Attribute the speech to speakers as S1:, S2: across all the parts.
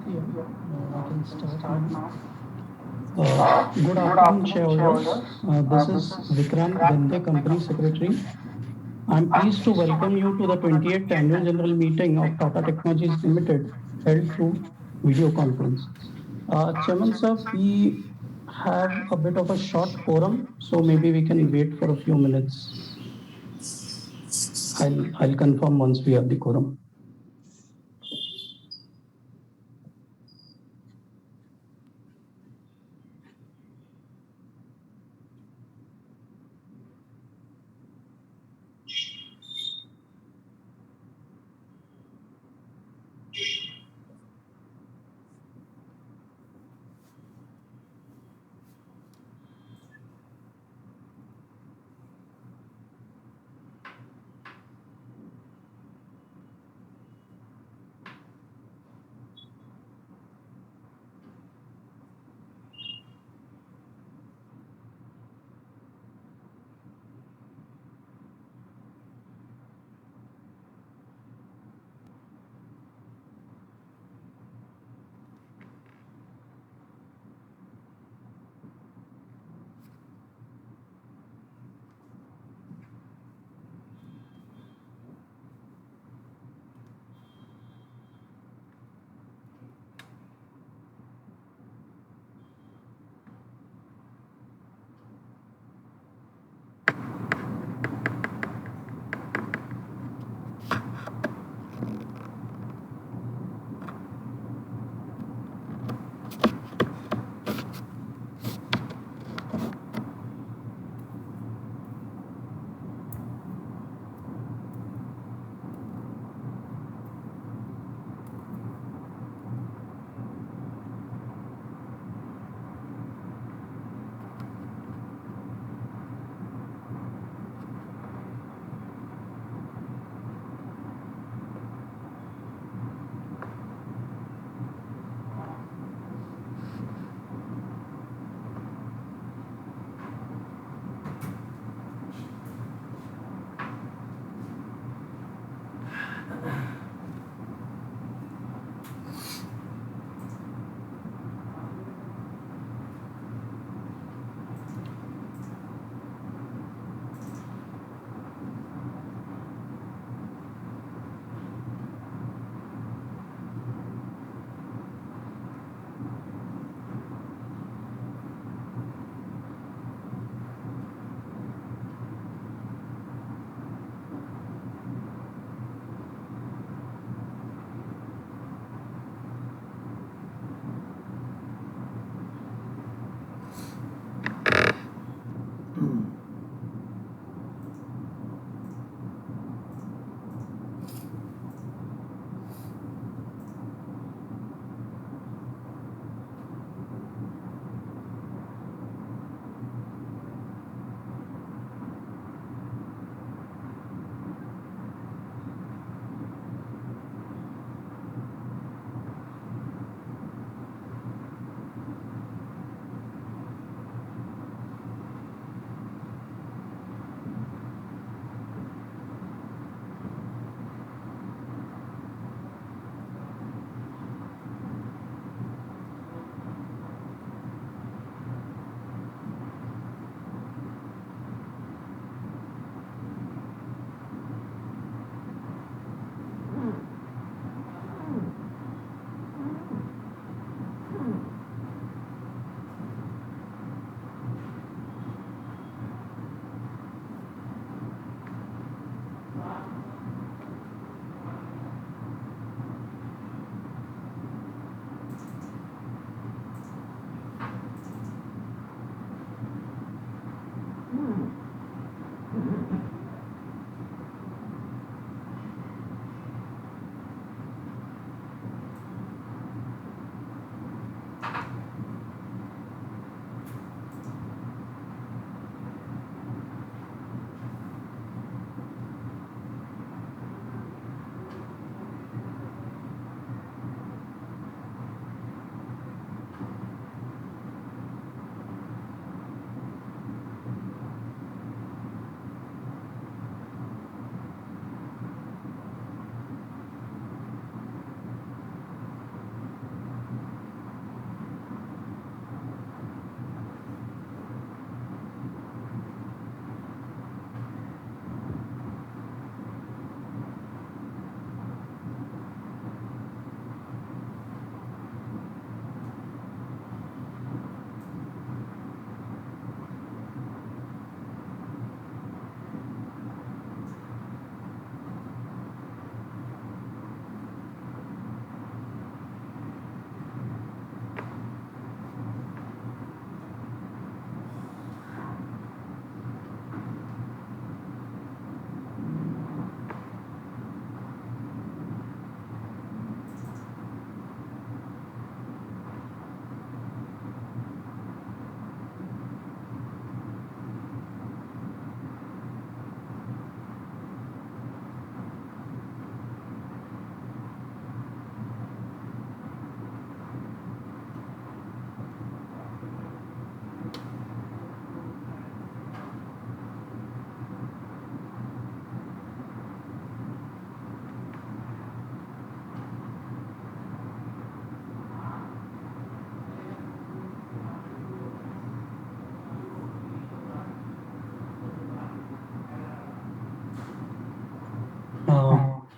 S1: Yeah, I can start now. Good afternoon, shareholders. This is Vikrant Gande, Company Secretary. I'm pleased to welcome you to the 28th Annual General Meeting of Tata Technologies Limited, held through video conference. Chairman sir, we have a bit of a short quorum, so maybe we can wait for a few minutes. I'll confirm once we have the quorum.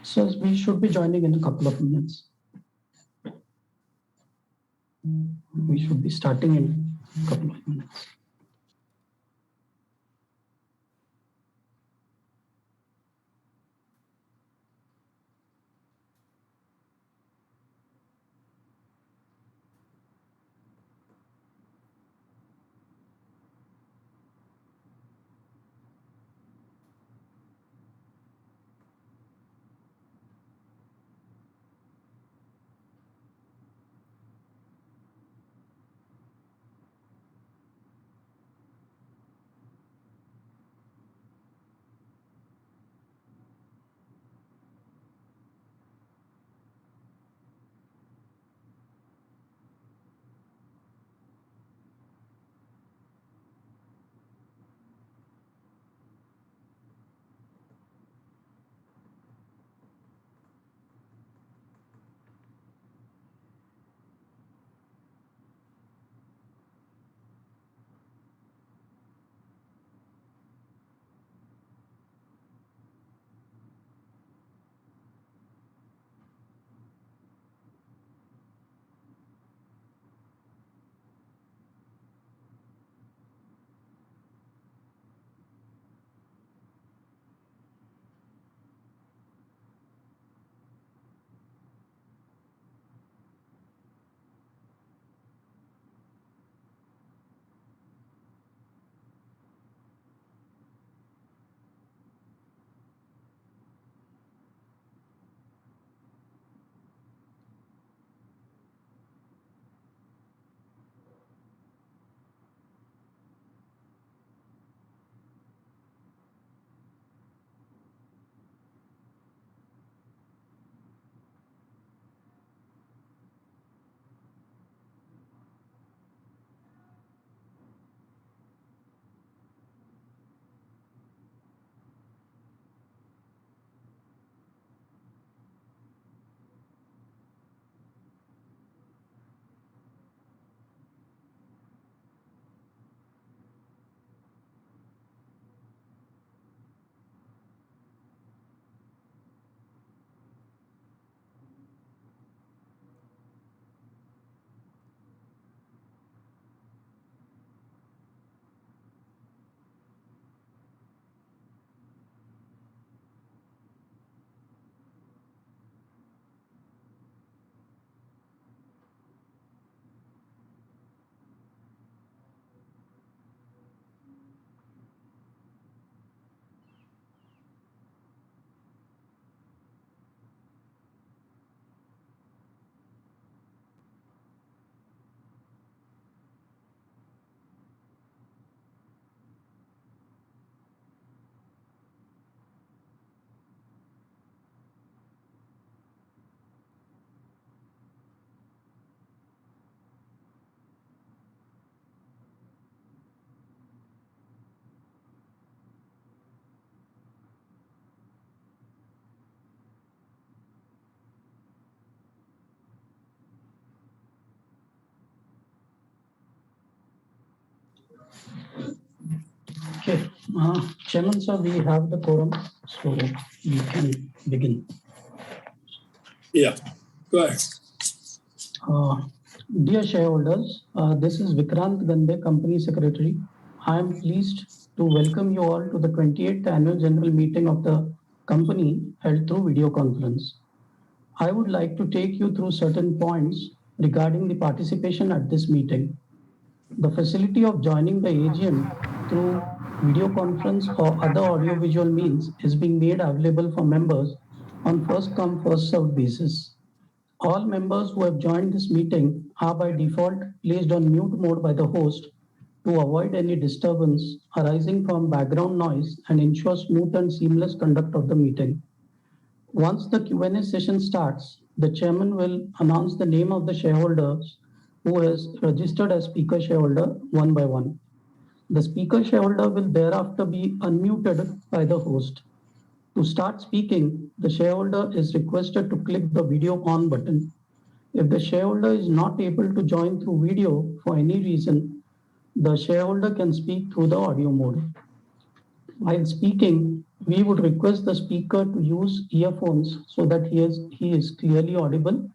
S1: So we should be joining in a couple of minutes. We should be starting in a couple of minutes. Okay, Chairman sir, we have the quorum, so we can begin.
S2: Yeah, go ahead.
S1: Dear shareholders, this is Vikrant Gande, Company Secretary. I am pleased to welcome you all to the 28th Annual General Meeting of the company held through video conference. I would like to take you through certain points regarding the participation at this meeting. The facility of joining the AGM through video conference or other audiovisual means is being made available for members on first come, first served basis. All members who have joined this meeting are by default placed on mute mode by the host to avoid any disturbance arising from background noise and ensure smooth and seamless conduct of the meeting. Once the Q&A session starts, the chairman will announce the name of the shareholders who is registered as speaker shareholder one by one. The speaker shareholder will thereafter be unmuted by the host. To start speaking, the shareholder is requested to click the video on button. If the shareholder is not able to join through video for any reason, the shareholder can speak through the audio mode. While speaking, We would request the speaker to use earphones so that he is clearly audible.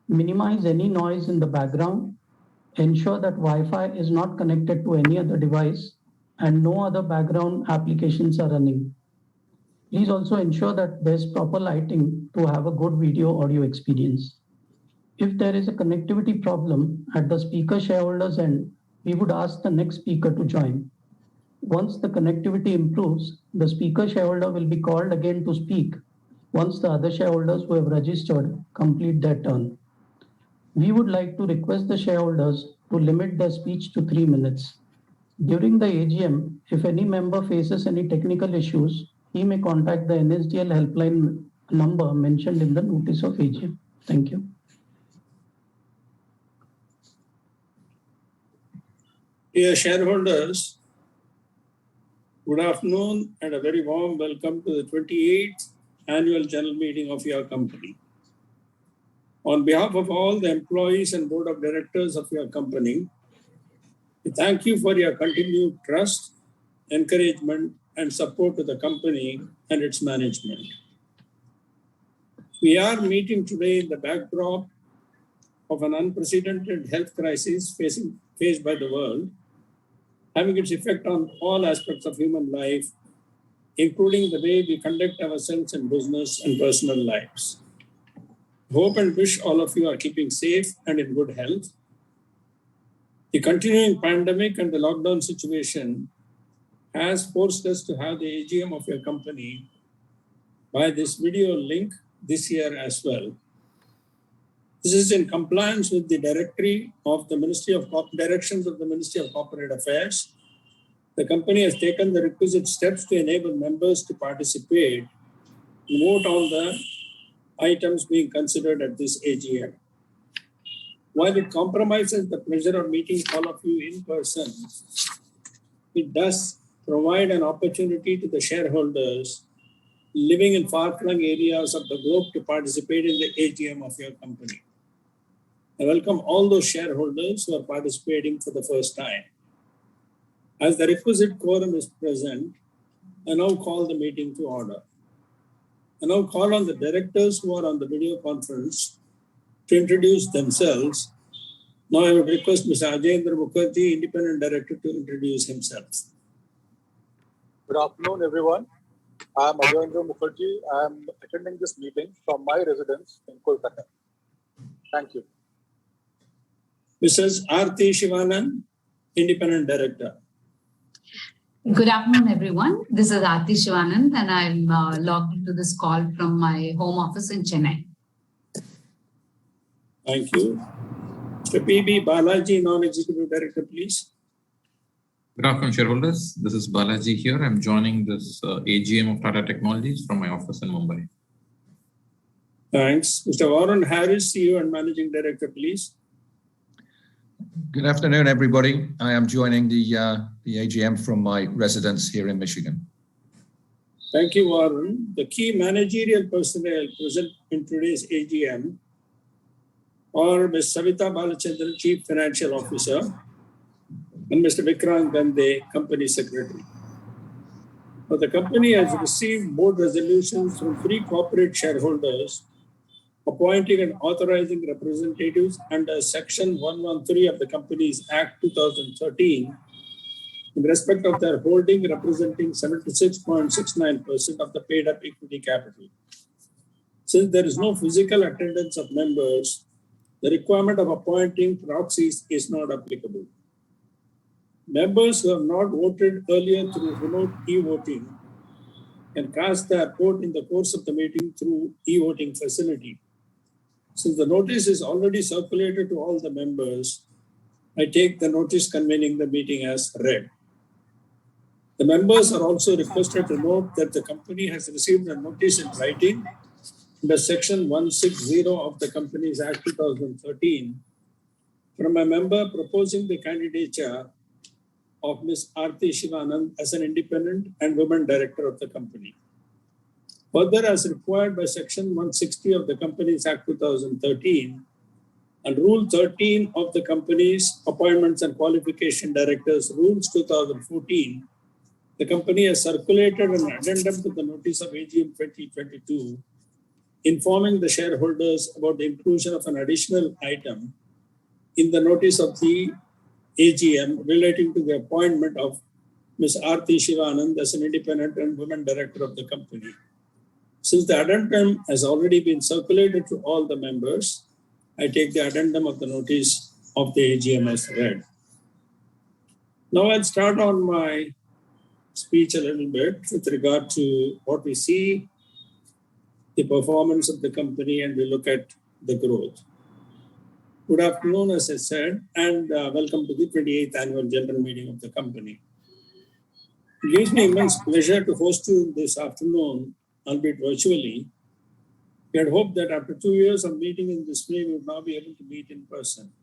S1: Minimize any noise in the background. Ensure that Wi-Fi is not connected to any other device and no other background applications are running. Please also ensure that there's proper lighting to have a good video audio experience. If there is a connectivity problem at the speaker shareholders end, we would ask the next speaker to join. Once the connectivity improves, the speaker shareholder will be called again to speak once the other shareholders who have registered complete their turn. We would like to request the shareholders to limit their speech to 3 minutes. During the AGM, if any member faces any technical issues, he may contact the NSDL helpline number mentioned in the notice of AGM. Thank you.
S2: Dear shareholders, good afternoon and a very warm welcome to the 28th annual general meeting of your company. On behalf of all the employees and board of directors of your company, we thank you for your continued trust, encouragement, and support to the company and its management. We are meeting today in the backdrop of an unprecedented health crisis faced by the world, having its effect on all aspects of human life, including the way we conduct ourselves in business and personal lives. Hope and wish all of you are keeping safe and in good health. The continuing pandemic and the lockdown situation has forced us to have the AGM of your company by this video link this year as well. This is in compliance with the directory of the directions of the Ministry of Corporate Affairs. The company has taken the requisite steps to enable members to participate and vote on the items being considered at this AGM. While it compromises the pleasure of meeting all of you in person, it does provide an opportunity to the shareholders living in far-flung areas of the globe to participate in the AGM of your company. I welcome all those shareholders who are participating for the first time. As the requisite quorum is present, I now call the meeting to order. I now call on the directors who are on the video conference to introduce themselves. Now I would request Mr. Ajendra Mukherjee, Independent Director, to introduce himself.
S3: Good afternoon, everyone. I am Ajendra Mukherjee. I am attending this meeting from my residence in Kolkata. Thank you.
S2: Mrs. Aarti Shivanand, Independent Director.
S4: Good afternoon, everyone. This is Aarti Shivanand, and I'm logged into this call from my home office in Chennai.
S2: Thank you. Mr. P.B. Balaji, Non-Executive Director, please.
S5: Good afternoon, shareholders. This is Balaji here. I'm joining this AGM of Tata Technologies from my office in Mumbai.
S2: Thanks. Mr. Warren Harris, CEO and Managing Director, please.
S6: Good afternoon, everybody. I am joining the AGM from my residence here in Michigan.
S2: Thank you, Warren. The key managerial personnel present in today's AGM are Ms. Savita Balachandran, Chief Financial Officer, and Mr. Vikrant Gandhe, Company Secretary. Now, the company has received board resolutions from 3 corporate shareholders appointing and authorizing representatives under Section 113 of the Companies Act 2013 in respect of their holding representing 76.69% of the paid-up equity capital. Since there is no physical attendance of members, the requirement of appointing proxies is not applicable. Members who have not voted earlier through remote e-voting can cast their vote in the course of the meeting through e-voting facility. Since the notice is already circulated to all the members, I take the notice convening the meeting as read. The members are also requested to note that the company has received a notice in writing under Section 160 of the Companies Act 2013 from a member proposing the candidature of Ms. Aarti Shivanand as an independent and women director of the company. Further, as required by Section 160 of the Companies Act 2013 and Rule 13 of the Company's Appointments and Qualification Directors Rules 2014, the company has circulated an addendum to the notice of AGM 2022, informing the shareholders about the inclusion of an additional item in the notice of the AGM relating to the appointment of Ms. Aarti Shivanand as an independent and women director of the company. Since the addendum has already been circulated to all the members, I take the addendum of the notice of the AGM as read. Now I'll start on my speech a little bit with regard to what we see, the performance of the company, and we look at the growth. Good afternoon, as I said, and welcome to the 28th annual general meeting of the company. It gives me immense pleasure to host you this afternoon, albeit virtually. We had hoped that after 2 years of meeting in this way, we would now be able to meet in person.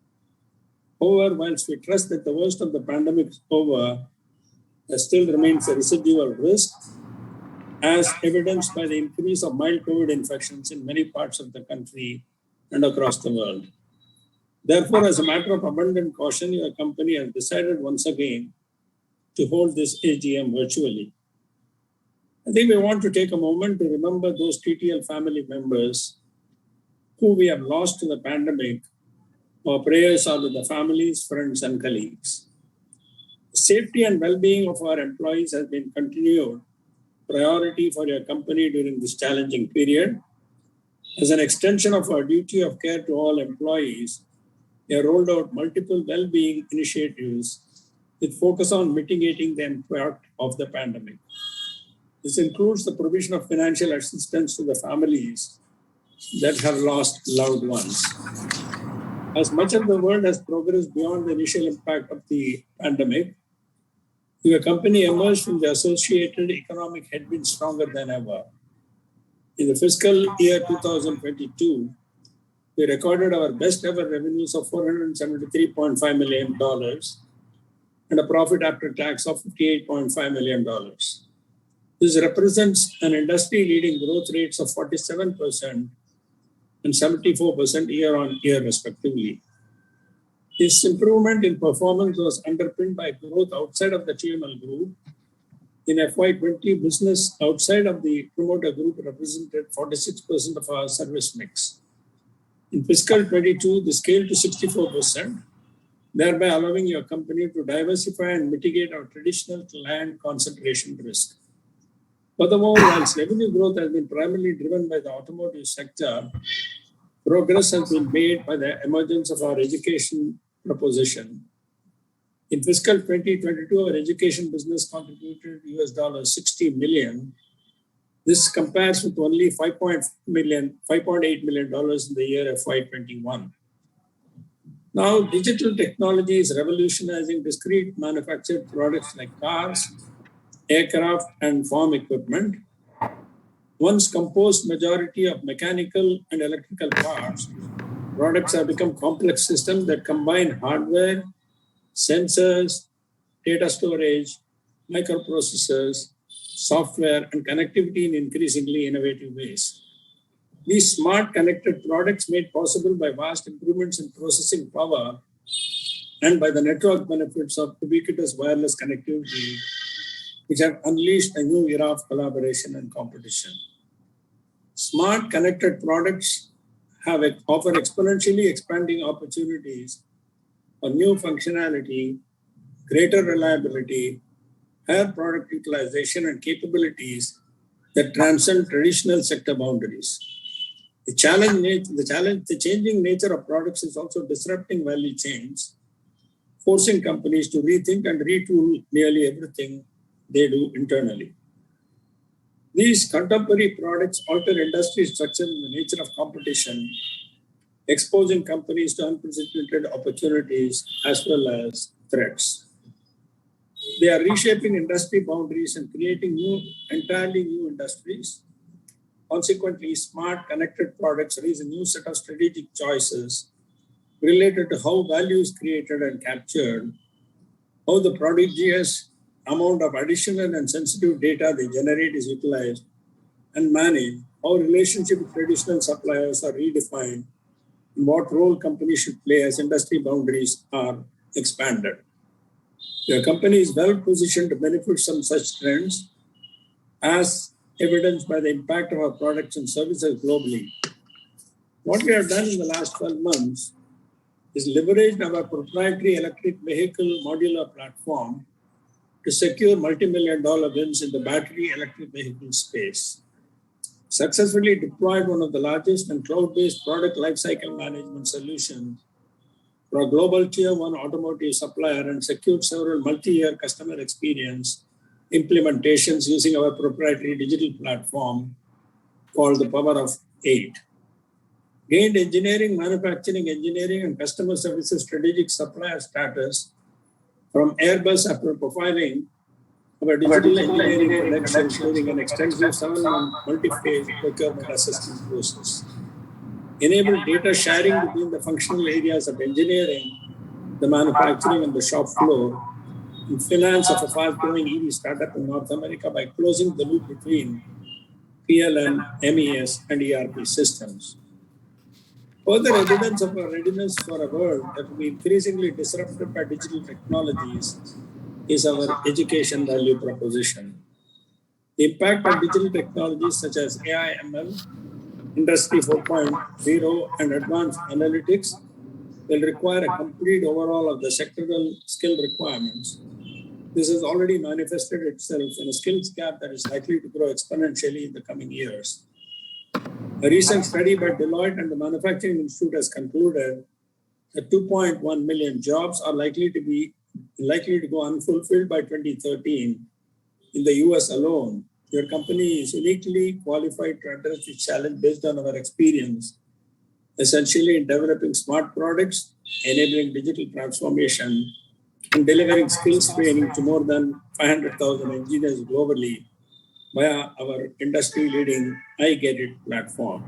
S2: However, whilst we trust that the worst of the pandemic is over, there still remains a residual risk, as evidenced by the increase of mild COVID infections in many parts of the country and across the world. Therefore, as a matter of abundant caution, your company has decided once again to hold this AGM virtually. I think we want to take a moment to remember those TTL family members who we have lost to the pandemic. Our prayers are with the families, friends, and colleagues. The safety and well-being of our employees has been continued priority for your company during this challenging period. As an extension of our duty of care to all employees, we have rolled out multiple well-being initiatives with focus on mitigating the impact of the pandemic. This includes the provision of financial assistance to the families that have lost loved ones. As much of the world has progressed beyond the initial impact of the pandemic, your company emerged from the associated economic headwinds stronger than ever. In the fiscal year 2022, we recorded our best ever revenues of $473.5 million and a profit after tax of $58.5 million. This represents an industry-leading growth rates of 47% and 74% year-on-year respectively. This improvement in performance was underpinned by growth outside of the TML group. In FY20, business outside of the promoter group represented 46% of our service mix. In fiscal 22, this scaled to 64%, thereby allowing your company to diversify and mitigate our traditional client concentration risk. Furthermore, whilst revenue growth has been primarily driven by the automotive sector, progress has been made by the emergence of our education proposition. In fiscal 2022, our education business contributed $60 million. This compares with only $5.8 million in the year FY21. Now, digital technology is revolutionizing discrete manufactured products like cars, aircraft, and farm equipment. Once composed majority of mechanical and electrical parts, products have become complex systems that combine hardware, sensors, data storage, microprocessors, software, and connectivity in increasingly innovative ways. These smart connected products made possible by vast improvements in processing power and by the network benefits of ubiquitous wireless connectivity, which have unleashed a new era of collaboration and competition. Smart connected products offer exponentially expanding opportunities for new functionality, greater reliability, higher product utilization, and capabilities that transcend traditional sector boundaries. The changing nature of products is also disrupting value chains, forcing companies to rethink and retool nearly everything they do internally. These contemporary products alter industry structure and the nature of competition, exposing companies to unprecedented opportunities as well as threats. They are reshaping industry boundaries and creating entirely new industries. Consequently, smart connected products raise a new set of strategic choices related to how value is created and captured, how the prodigious amount of additional and sensitive data they generate is utilized and managed, how relationships with traditional suppliers are redefined, and what role companies should play as industry boundaries are expanded. Your company is well positioned to benefit from such trends, as evidenced by the impact of our products and services globally. What we have done in the last 12 months is leveraged our proprietary electric vehicle modular platform to secure multi-million-dollar wins in the battery electric vehicle space. Successfully deployed one of the largest and cloud-based product lifecycle management solutions for a global tier 1 automotive supplier and secured several multi-year customer experience implementations using our proprietary digital platform called the Power of 8. Gained engineering, manufacturing, engineering, and customer services strategic supplier status from Airbus after profiling our digital engineering credentials during an extensive 7-month multi-phase procurement assessment process. Enabled data sharing between the functional areas of engineering, the manufacturing, and the shop floor, and finance of a fast-growing EV startup in North America by closing the loop between PLM, MES, and ERP systems. Further evidence of our readiness for a world that will be increasingly disrupted by digital technologies is our education value proposition. The impact of digital technologies such as AI, ML, Industry 4.0, and advanced analytics will require a complete overhaul of the sectoral skill requirements. This has already manifested itself in a skills gap that is likely to grow exponentially in the coming years. A recent study by Deloitte and the Manufacturing Institute has concluded that 2.1 million jobs are likely to go unfulfilled by 2013 in the US alone. Your company is uniquely qualified to address this challenge based on our experience, essentially in developing smart products, enabling digital transformation, and delivering skills training to more than 500,000 engineers globally via our industry-leading iGetIt platform.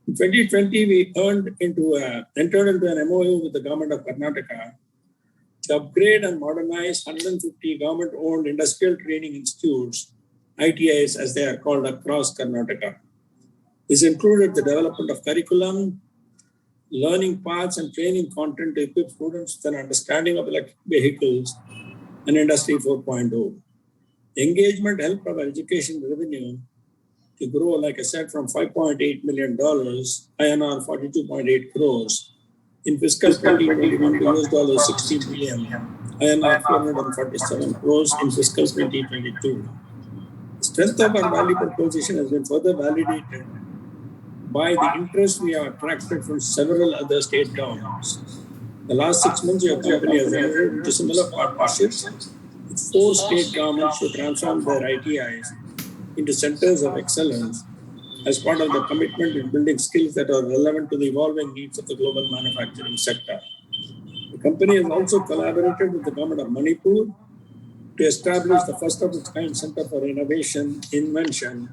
S2: In 2020, we entered into an MOU with the government of Karnataka to upgrade and modernize 150 government-owned industrial training institutes, ITIs as they are called, across Karnataka. This included the development of curriculum, learning paths, and training content to equip students with an understanding of electric vehicles and Industry 4.0. Engagement helped our education revenue to grow, like I said, from $5.8 million, INR 42.8 crores, in fiscal 2021 to $60 million, INR 447 crores in fiscal 2022. The strength of our value proposition has been further validated by the interest we have attracted from several other state governments. The last 6 months, your company has entered into similar partnerships with 4 state governments to transform their ITIs into centers of excellence as part of the commitment in building skills that are relevant to the evolving needs of the global manufacturing sector. The company has also collaborated with the government of Manipur to establish the first of its kind Center for Innovation, Invention,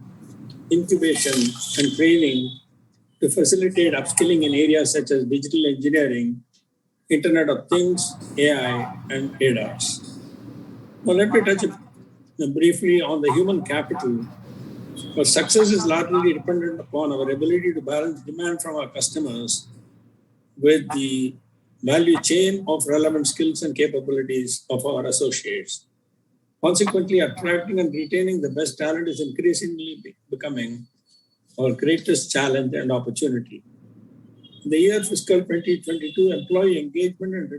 S2: Incubation, and Training to facilitate upskilling in areas such as digital engineering, Internet of Things, AI, and ADAS. Now, let me touch briefly on the human capital. Our success is largely dependent upon our ability to balance demand from our customers with the value chain of relevant skills and capabilities of our associates. Consequently, attracting and retaining the best talent is increasingly becoming our greatest challenge and opportunity. In the year fiscal 2022, employee engagement and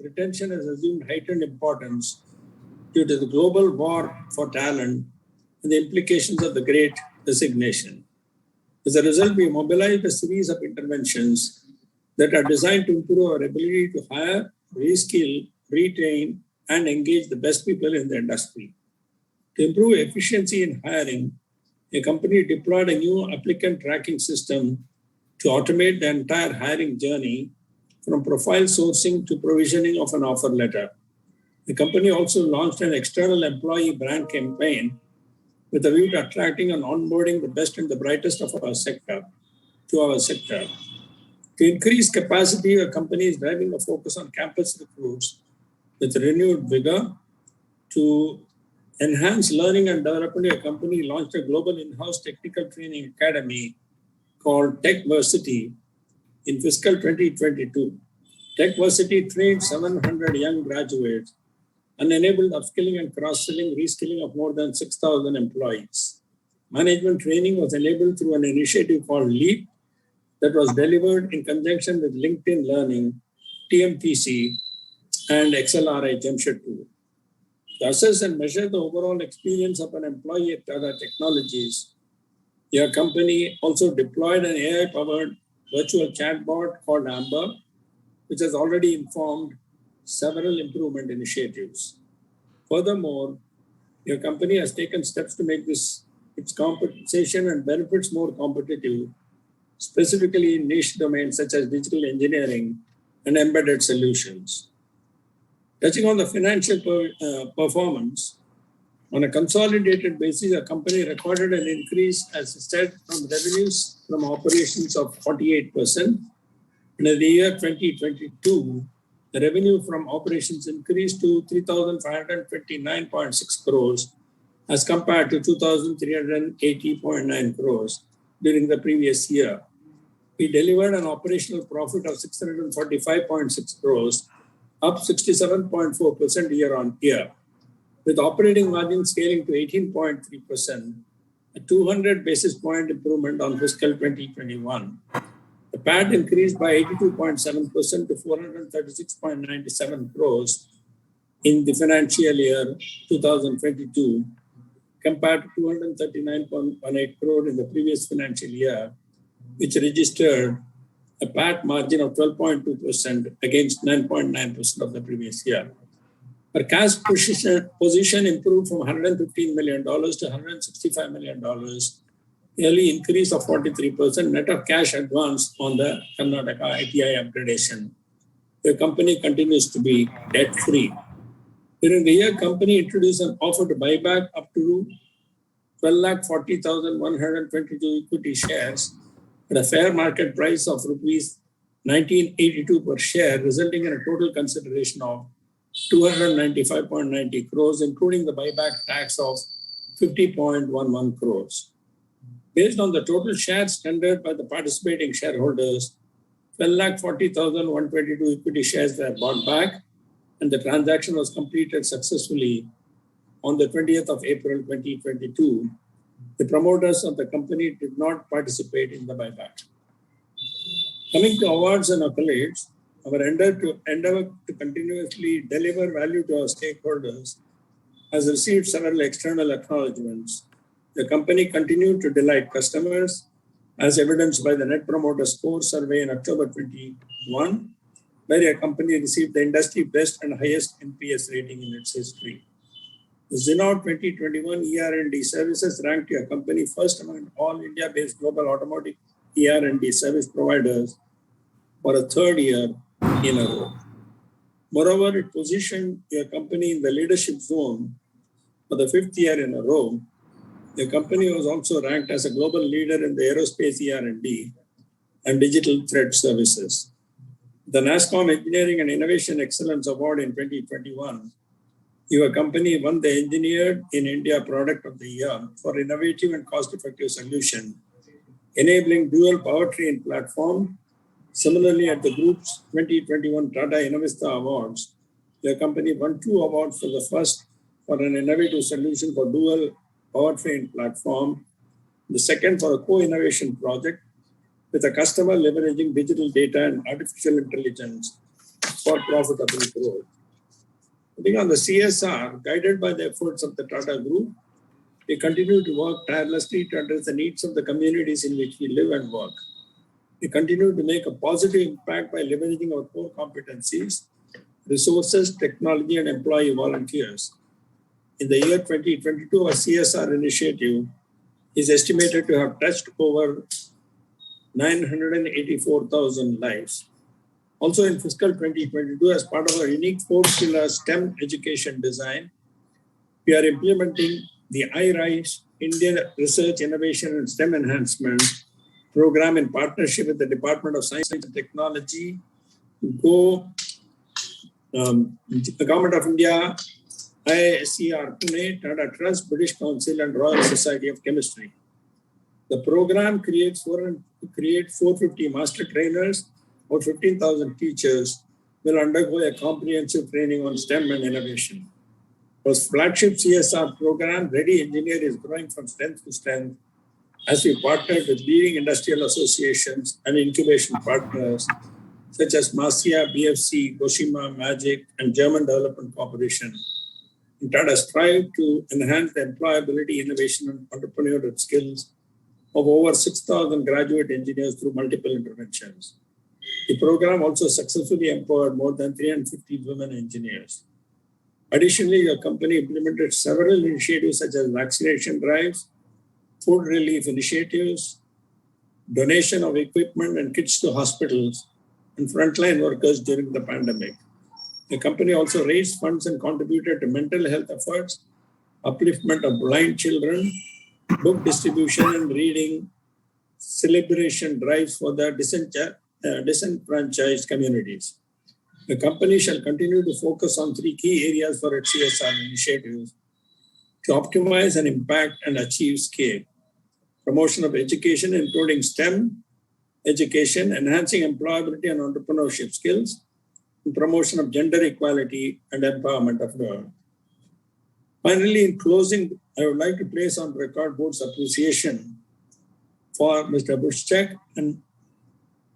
S2: retention has assumed heightened importance due to the global war for talent and the implications of the Great Resignation. As a result, we mobilized a series of interventions that are designed to improve our ability to hire, reskill, retain, and engage the best people in the industry. To improve efficiency in hiring, a company deployed a new applicant tracking system to automate the entire hiring journey from profile sourcing to provisioning of an offer letter. The company also launched an external employee brand campaign with a view to attracting and onboarding the best and the brightest of our sector to our sector. To increase capacity, a company is driving a focus on campus recruits with renewed vigor. To enhance learning and development, a company launched a global in-house technical training academy called TechVersity in fiscal 2022. TechVersity trained 700 young graduates and enabled upskilling and cross-selling, reskilling of more than 6,000 employees. Management training was enabled through an initiative called LEAP that was delivered in conjunction with LinkedIn Learning, TMTC, and XLRI Jamshedpur. To assess and measure the overall experience of an employee at Tata Technologies, your company also deployed an AI-powered virtual chatbot called Amber, which has already informed several improvement initiatives. Furthermore, your company has taken steps to make its compensation and benefits more competitive, specifically in niche domains such as digital engineering and embedded solutions. Touching on the financial performance, on a consolidated basis, the company recorded an increase, as I said, from revenues from operations of 48%. And in the year 2022, the revenue from operations increased to 3,529.6 crores as compared to 2,380.9 crores during the previous year. We delivered an operational profit of 645.6 crores, up 67.4% year on year, with operating margin scaling to 18.3%, a 200 basis point improvement on fiscal 2021. The PAT increased by 82.7% to 436.97 crores in the financial year 2022, compared to 239.18 crore in the previous financial year, which registered a PAT margin of 12.2% against 9.9% of the previous year. Our cash position improved from $115 million to $165 million, yearly increase of 43%, net of cash advance on the Karnataka ITI upgradation. The company continues to be debt-free. During the year, company introduced an offer to buy back up to 12,40,122 equity shares at a fair market price of rupees 1982 per share, resulting in a total consideration of 295.90 crores, including the buyback tax of 50.11 crores. Based on the total shares tendered by the participating shareholders, 12,40,122 equity shares were bought back, and the transaction was completed successfully on the 20th of April 2022. The promoters of the company did not participate in the buyback. Coming to awards and accolades, our endeavor to continuously deliver value to our stakeholders has received several external acknowledgements. The company continued to delight customers, as evidenced by the Net Promoter Score survey in October 21, where your company received the industry best and highest NPS rating in its history. The Zinnov 2021 ER&D services ranked your company first among all India-based global automotive ER&D service providers for a third year in a row. Moreover, it positioned your company in the leadership zone for the fifth year in a row. The company was also ranked as a global leader in the aerospace ER&D and digital thread services. The NASSCOM Engineering and Innovation Excellence Award in 2021, your company won the Engineered in India Product of the Year for innovative and cost-effective solution, enabling dual powertrain platform. Similarly, at the group's 2021 Tata Innovista Awards, your company won 2 awards for the first for an innovative solution for dual powertrain platform, the second for a co-innovation project with a customer leveraging digital data and artificial intelligence for profitable growth. I think on the CSR, guided by the efforts of the Tata Group, we continue to work tirelessly to address the needs of the communities in which we live and work. We continue to make a positive impact by leveraging our core competencies, resources, technology, and employee volunteers. In the year 2022, our CSR initiative is estimated to have touched over 984,000 lives. Also in fiscal 2022, as part of our unique 4-pillar STEM education design, we are implementing the iRise Indian Research, Innovation and STEM Enhancement program in partnership with the Department of Science and Technology, the Government of India, IISER Pune, Tata Trust, British Council, and Royal Society of Chemistry. The program creates 450 master trainers or 15,000 teachers will undergo a comprehensive training on STEM and innovation. Our flagship CSR program, Ready Engineer, is growing from strength to strength as we partnered with leading industrial associations and incubation partners such as Masia, BFC, Goshima, Magic, and German Development Corporation. And Tata strive to enhance the employability, innovation, and entrepreneurial skills of over 6,000 graduate engineers through multiple interventions. The program also successfully empowered more than 350 women engineers. Additionally, your company implemented several initiatives such as vaccination drives, food relief initiatives, donation of equipment and kits to hospitals and frontline workers during the pandemic. The company also raised funds and contributed to mental health efforts, upliftment of blind children, book distribution and reading, celebration drives for the disenfranchised communities. The company shall continue to focus on three key areas for its CSR initiatives to optimize and impact and achieve scale. Promotion of education, including STEM education, enhancing employability and entrepreneurship skills, and promotion of gender equality and empowerment of women. Finally, in closing, I would like to place on record board's appreciation for Mr. Bushchek and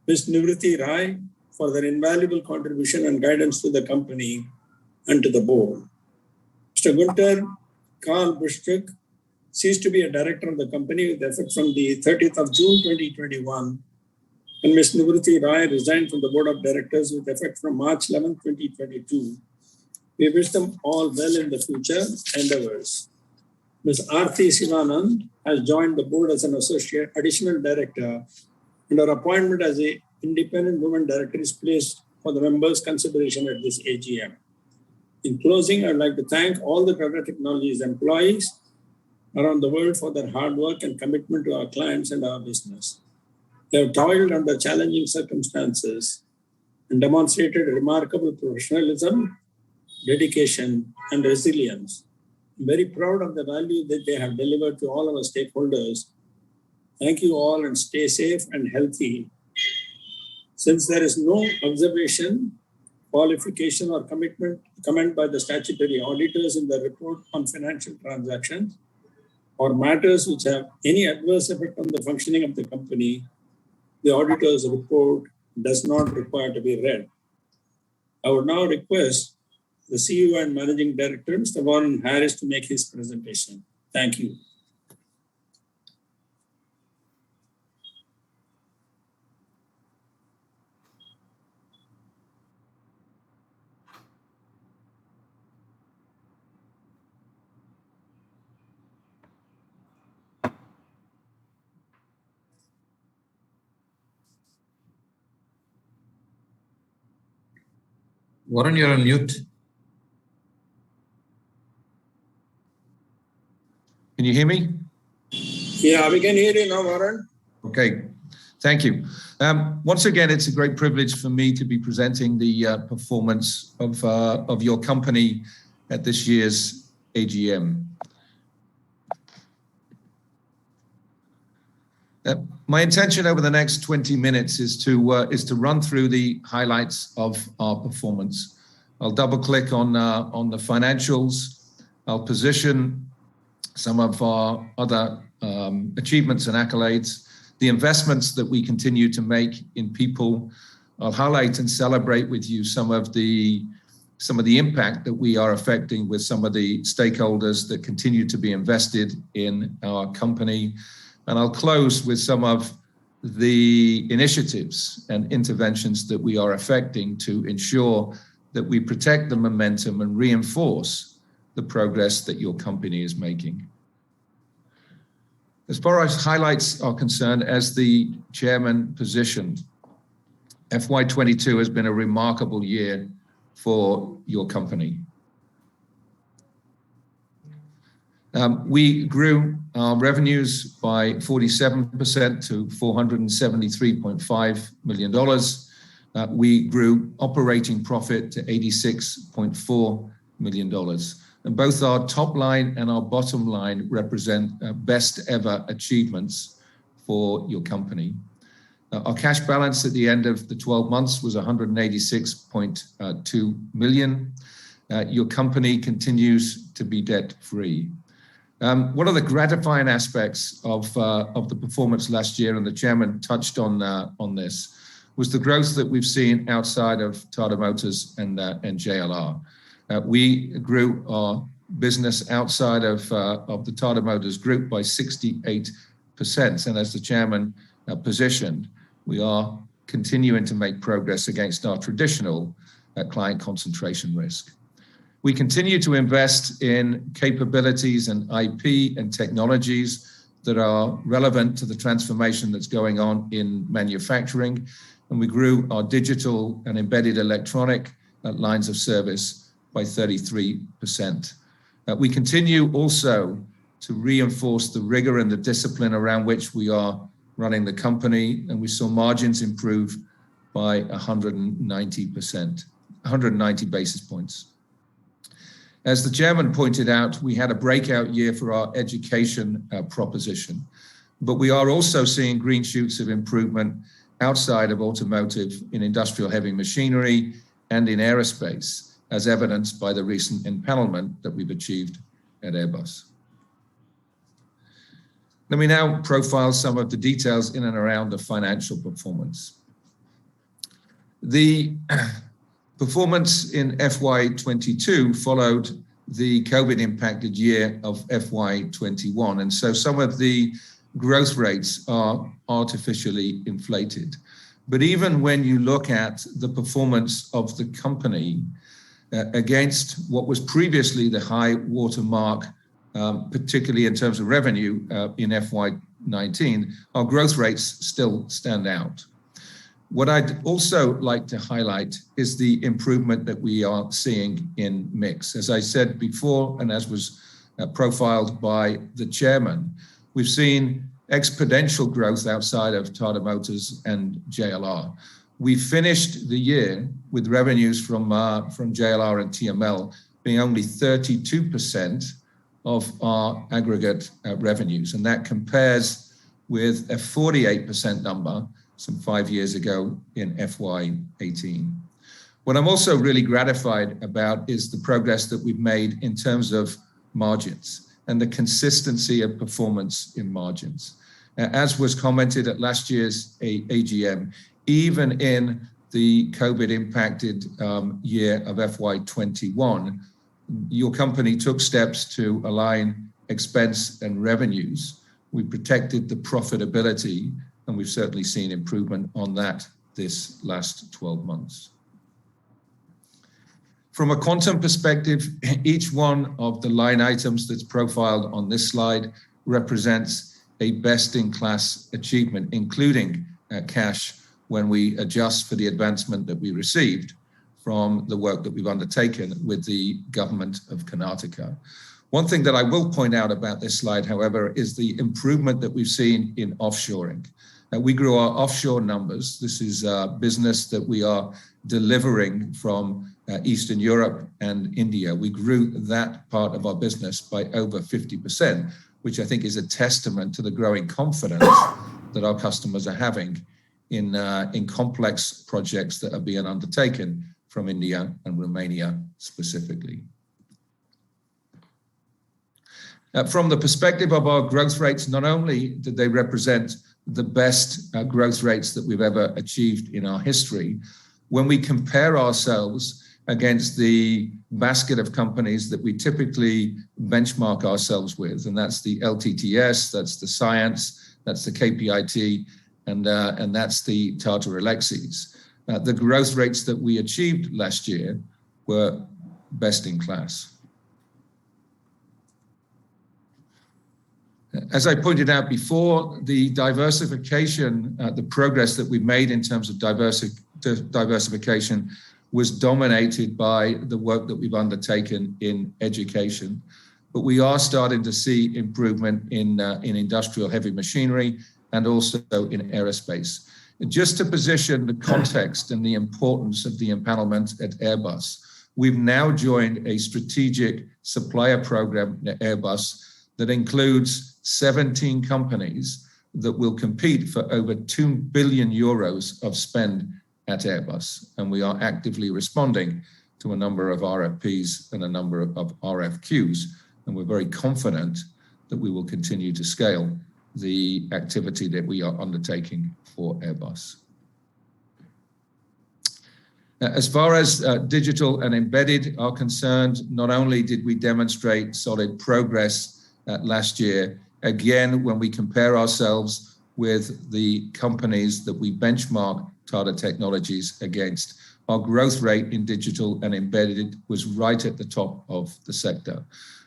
S2: Ms. Nivriti Rai for their invaluable contribution and guidance to the company and to the board. Mr. Gunter Karl Bushchek ceased to be a director of the company with effect from the 30th of June 2021, and Ms. Nivriti Rai resigned from the board of directors with effect from March 11, 2022. We wish them all well in the future endeavors. Ms. Aarti Sivanand has joined the board as an associate additional director, and her appointment as an independent woman director is placed for the members' consideration at this AGM. In closing, I'd like to thank all the Tata Technologies employees around the world for their hard work and commitment to our clients and our business. They have toiled under challenging circumstances and demonstrated remarkable professionalism, dedication, and resilience. I'm very proud of the value that they have delivered to all our stakeholders. Thank you all and stay safe and healthy. Since there is no observation, qualification, or comment by the statutory auditors in the report on financial transactions or matters which have any adverse effect on the functioning of the company, the auditor's report does not require to be read. I would now request the CEO and Managing Director, Mr. Warren Harris, to make his presentation. Thank you.
S5: Warren, you're on mute.
S6: Can you hear me?
S2: Yeah, we can hear you now, Warren.
S6: Okay, thank you. Once again, it's a great privilege for me to be presenting the performance of your company at this year's AGM. My intention over the next 20 minutes is to run through the highlights of our performance. I'll double click on the financials. I'll position some of our other achievements and accolades, the investments that we continue to make in people. I'll highlight and celebrate with you some of the impact that we are affecting with some of the stakeholders that continue to be invested in our company. And I'll close with some of the initiatives and interventions that we are affecting to ensure that we protect the momentum and reinforce the progress that your company is making. As far as highlights are concerned, as the chairman positioned, FY22 has been a remarkable year for your company. We grew our revenues by 47% to $473.5 million. We grew operating profit to $86.4 million. And both our top line and our bottom line represent best ever achievements for your company. Our cash balance at the end of the 12 months was $186.2 million. Your company continues to be debt-free. One of the gratifying aspects of the performance last year, and the chairman touched on this, was the growth that we've seen outside of Tata Motors and JLR. We grew our business outside of the Tata Motors group by 68%. And as the chairman positioned, we are continuing to make progress against our traditional client concentration risk. We continue to invest in capabilities and IP and technologies that are relevant to the transformation that's going on in manufacturing. And we grew our digital and embedded electronic lines of service by 33%. We continue also to reinforce the rigor and the discipline around which we are running the company. And we saw margins improve by 190 basis points. As the chairman pointed out, we had a breakout year for our education proposition, but we are also seeing green shoots of improvement outside of automotive in industrial heavy machinery and in aerospace, as evidenced by the recent empanelment that we've achieved at Airbus. Let me now profile some of the details in and around the financial performance. The performance in FY22 followed the COVID-impacted year of FY21, and so some of the growth rates are artificially inflated. But even when you look at the performance of the company against what was previously the high watermark, particularly in terms of revenue in FY19, our growth rates still stand out. What I'd also like to highlight is the improvement that we are seeing in mix. As I said before, and as was profiled by the chairman, we've seen exponential growth outside of Tata Motors and JLR. We finished the year with revenues from JLR and TML being only 32% of our aggregate revenues, and that compares with a 48% number some 5 years ago in FY18. What I'm also really gratified about is the progress that we've made in terms of margins and the consistency of performance in margins. As was commented at last year's AGM, even in the COVID-impacted year of FY21, your company took steps to align expense and revenues. We protected the profitability, and we've certainly seen improvement on that this last 12 months. From a quantum perspective, each one of the line items that's profiled on this slide represents a best-in-class achievement, including cash when we adjust for the advancement that we received from the work that we've undertaken with the government of Karnataka. One thing that I will point out about this slide, however, is the improvement that we've seen in offshoring. We grew our offshore numbers. This is business that we are delivering from Eastern Europe and India. We grew that part of our business by over 50%, which I think is a testament to the growing confidence that our customers are having in complex projects that are being undertaken from India and Romania specifically. From the perspective of our growth rates, not only did they represent the best growth rates that we've ever achieved in our history, when we compare ourselves against the basket of companies that we typically benchmark ourselves with, and that's the LTTS, that's the Science, that's the KPIT, and that's the Tata Alexis. The growth rates that we achieved last year were best in class. As I pointed out before, the diversification, the progress that we've made in terms of diversification was dominated by the work that we've undertaken in education. But we are starting to see improvement in industrial heavy machinery and also in aerospace. And just to position the context and the importance of the empanelment at Airbus, we've now joined a strategic supplier program at Airbus that includes 17 companies that will compete for over 2 billion euros of spend at Airbus. And we are actively responding to a number of RFPs and a number of RFQs, and we're very confident that we will continue to scale the activity that we are undertaking for Airbus. As far as digital and embedded are concerned, not only did we demonstrate solid progress last year, again, when we compare ourselves with the companies that we benchmark Tata Technologies against, our growth rate in digital and embedded was right at the top of the sector.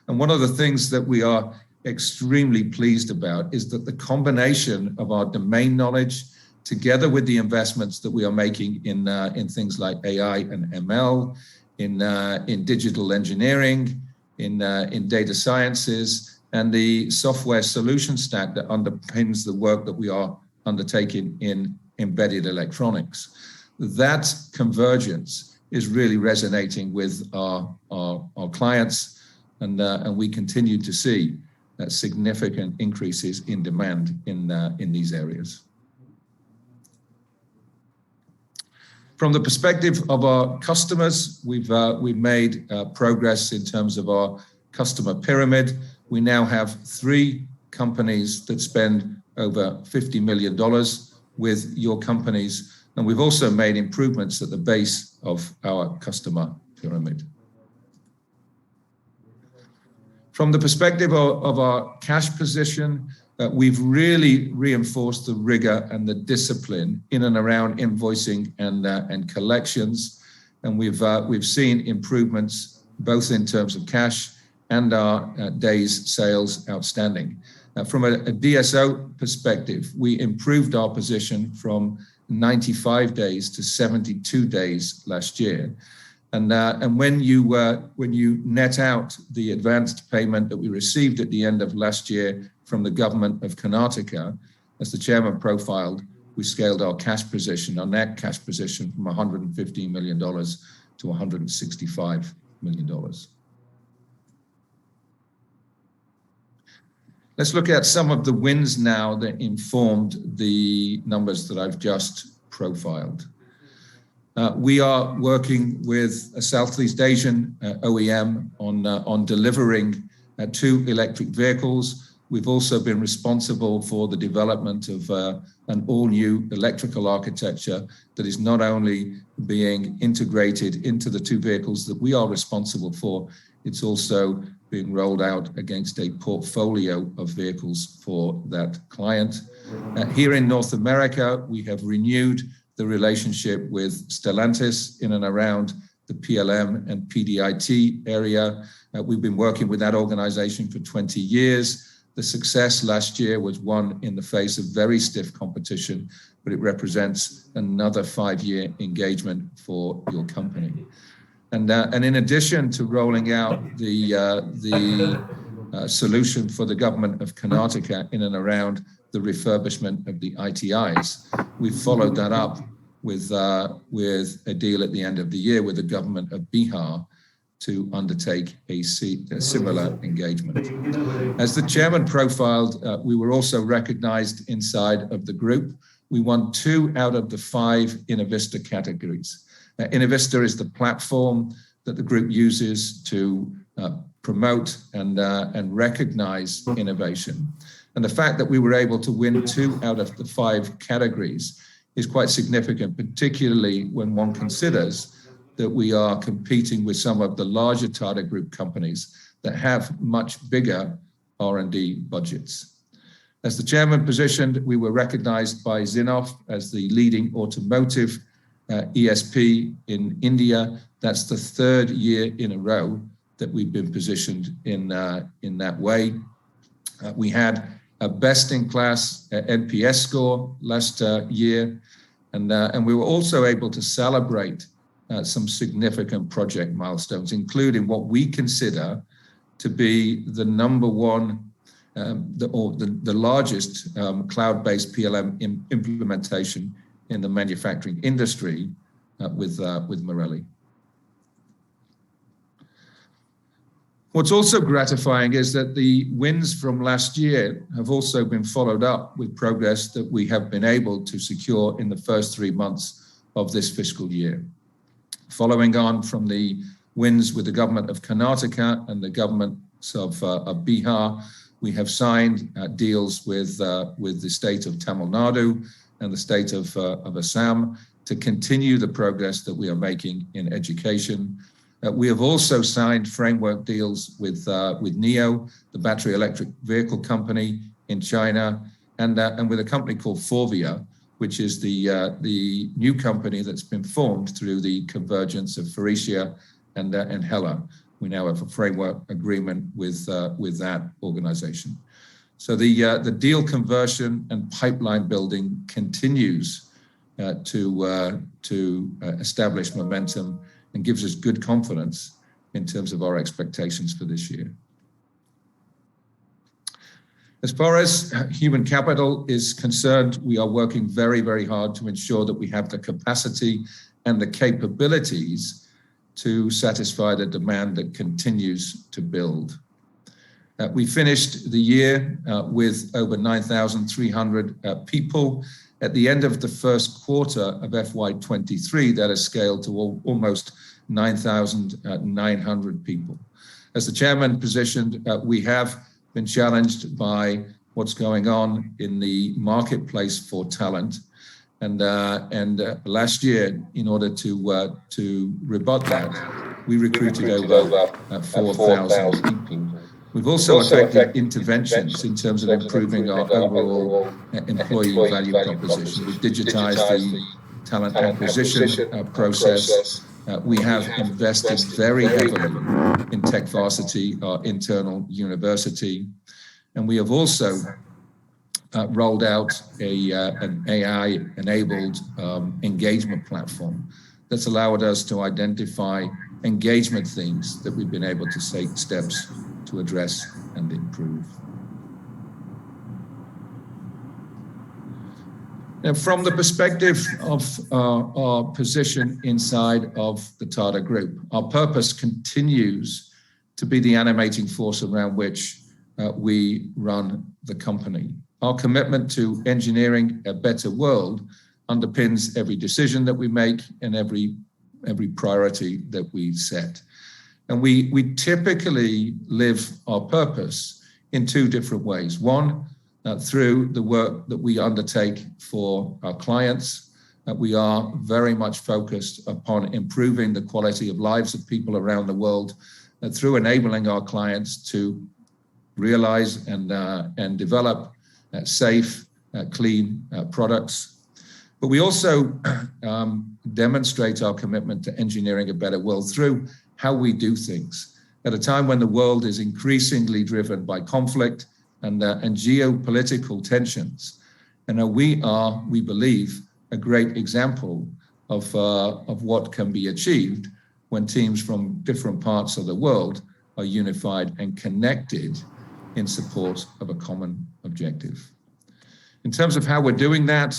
S6: And one of the things that we are extremely pleased about is that the combination of our domain knowledge, together with the investments that we are making in things like AI and ML, in digital engineering, in data sciences, and the software solution stack that underpins the work that we are undertaking in embedded electronics. That convergence is really resonating with our clients, and we continue to see significant increases in demand in these areas. From the perspective of our customers, we've made progress in terms of our customer pyramid. We now have 3 companies that spend over $50 million with your companies, and we've also made improvements at the base of our customer pyramid. From the perspective of our cash position, we've really reinforced the rigor and the discipline in and around invoicing and collections, and we've seen improvements both in terms of cash and our days sales outstanding. From a DSO perspective, we improved our position from 95 days to 72 days last year. And when you net out the advanced payment that we received at the end of last year from the government of Karnataka, as the chairman profiled, we scaled our cash position, our net cash position, from $115 million to $165 million. Let's look at some of the wins now that informed the numbers that I've just profiled. We are working with a Southeast Asian OEM on delivering 2 electric vehicles. We've also been responsible for the development of an all-new electrical architecture that is not only being integrated into the 2 vehicles that we are responsible for, it's also being rolled out against a portfolio of vehicles for that client. Here in North America, we have renewed the relationship with Stellantis in and around the PLM and PDIT area. We've been working with that organization for 20 years. The success last year was won in the face of very stiff competition, but it represents another 5-year engagement for your company. And in addition to rolling out the solution for the government of Karnataka in and around the refurbishment of the ITIs, we followed that up with a deal at the end of the year with the government of Bihar to undertake a similar engagement. As the chairman profiled, we were also recognized inside of the group. We won 2 out of the 5 Innovista categories. Innovista is the platform that the group uses to promote and recognize innovation. And the fact that we were able to win 2 out of the 5 categories is quite significant, particularly when one considers that we are competing with some of the larger Tata Group companies that have much bigger R&D budgets. As the chairman positioned, we were recognized by Zinnov as the leading automotive ESP in India. That's the 3rd year in a row that we've been positioned in that way. We had a best-in-class NPS score last year, and we were also able to celebrate some significant project milestones, including what we consider to be the number 1 the largest cloud-based PLM implementation in the manufacturing industry with Morelli. What's also gratifying is that the wins from last year have also been followed up with progress that we have been able to secure in the first 3 months of this fiscal year. Following on from the wins with the government of Karnataka and the governments of Bihar, we have signed deals with the state of Tamil Nadu and the state of Assam to continue the progress that we are making in education. We have also signed framework deals with NIO, the battery electric vehicle company in China, and with a company called Forvia, which is the new company that's been formed through the convergence of Faurecia and Hella. We now have a framework agreement with that organization. So the deal conversion and pipeline building continues to establish momentum and gives us good confidence in terms of our expectations for this year. As far as human capital is concerned, we are working very, very hard to ensure that we have the capacity and the capabilities to satisfy the demand that continues to build. We finished the year with over 9,300 people. At the end of the first quarter of FY23, that has scaled to almost 9,900 people. As the chairman positioned, we have been challenged by what's going on in the marketplace for talent. And last year, in order to rebut that, we recruited over 4,000 people. We've also effected interventions in terms of improving our overall employee value proposition. We've digitized the talent acquisition process. We have invested very heavily in TechVarsity, our internal university. And we have also rolled out an AI-enabled engagement platform that's allowed us to identify engagement themes that we've been able to take steps to address and improve. Now, from the perspective of our position inside of the Tata Group, our purpose continues to be the animating force around which we run the company. Our commitment to engineering a better world underpins every decision that we make and every priority that we set. And we typically live our purpose in two different ways. One, through the work that we undertake for our clients. We are very much focused upon improving the quality of lives of people around the world through enabling our clients to realize and develop safe, clean products. But we also demonstrate our commitment to engineering a better world through how we do things. At a time when the world is increasingly driven by conflict and geopolitical tensions, and we believe, a great example of what can be achieved when teams from different parts of the world are unified and connected in support of a common objective. In terms of how we're doing that,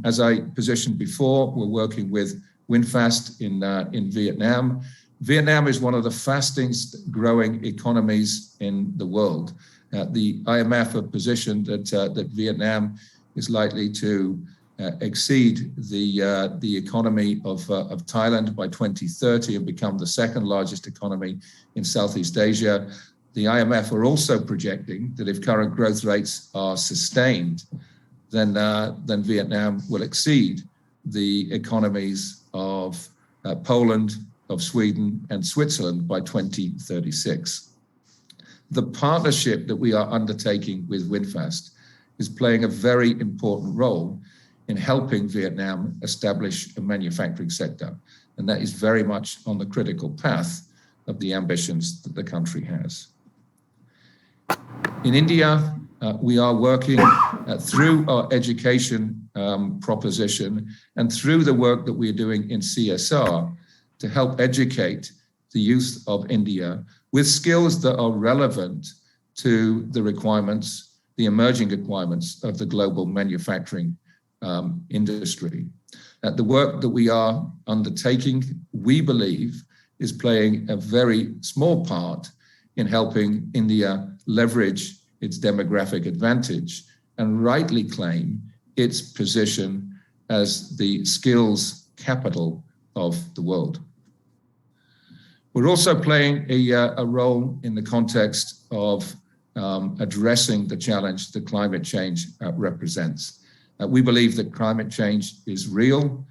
S6: as I positioned before, we're working with VinFast in Vietnam. Vietnam is one of the fastest growing economies in the world. The IMF have positioned that Vietnam is likely to exceed the economy of Thailand by 2030 and become the second largest economy in Southeast Asia. The IMF are also projecting that if current growth rates are sustained, then Vietnam will exceed the economies of Poland, of Sweden, and Switzerland by 2036. The partnership that we are undertaking with VinFast is playing a very important role in helping Vietnam establish a manufacturing sector, and that is very much on the critical path of the ambitions that the country has. In India, we are working through our education proposition and through the work that we're doing in CSR to help educate the youth of India with skills that are relevant to the requirements, the emerging requirements of the global manufacturing industry. The work that we are undertaking, we believe, is playing a very small part in helping India leverage its demographic advantage and rightly claim its position as the skills capital of the world. We're also playing a role in the context of addressing the challenge that climate change represents. We believe that climate change is real.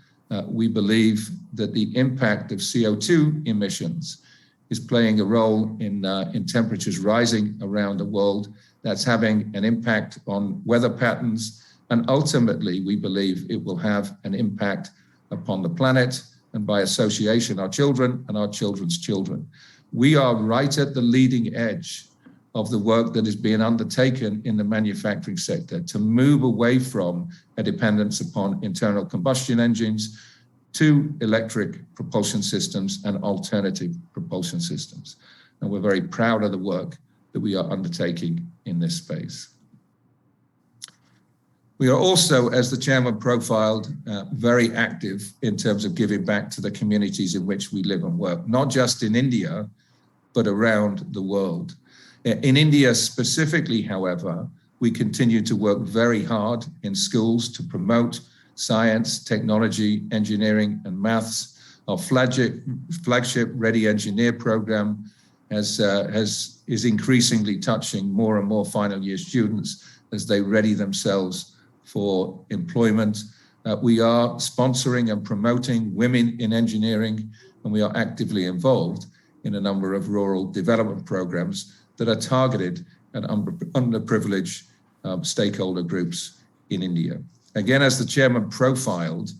S6: We believe that the impact of CO2 emissions is playing a role in temperatures rising around the world. That's having an impact on weather patterns. And ultimately, we believe it will have an impact upon the planet and by association, our children and our children's children. We are right at the leading edge of the work that is being undertaken in the manufacturing sector to move away from a dependence upon internal combustion engines to electric propulsion systems and alternative propulsion systems. And we're very proud of the work that we are undertaking in this space. We are also, as the chairman profiled, very active in terms of giving back to the communities in which we live and work, not just in India, but around the world. In India specifically, however, we continue to work very hard in schools to promote science, technology, engineering, and maths. Our flagship Ready Engineer program is increasingly touching more and more final year students as they ready themselves for employment. We are sponsoring and promoting women in engineering, and we are actively involved in a number of rural development programs that are targeted at underprivileged stakeholder groups in India. Again, as the chairman profiled,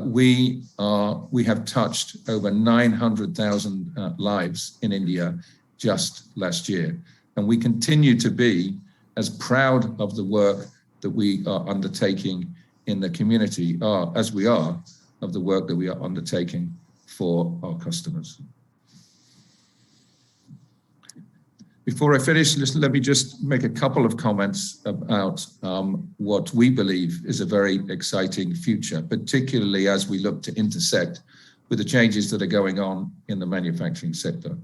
S6: we have touched over 900,000 lives in India just last year. And we continue to be as proud of the work that we are undertaking in the community as we are of the work that we are undertaking for our customers. Before I finish, let me just make a couple of comments about what we believe is a very exciting future, particularly as we look to intersect with the changes that are going on in the manufacturing sector.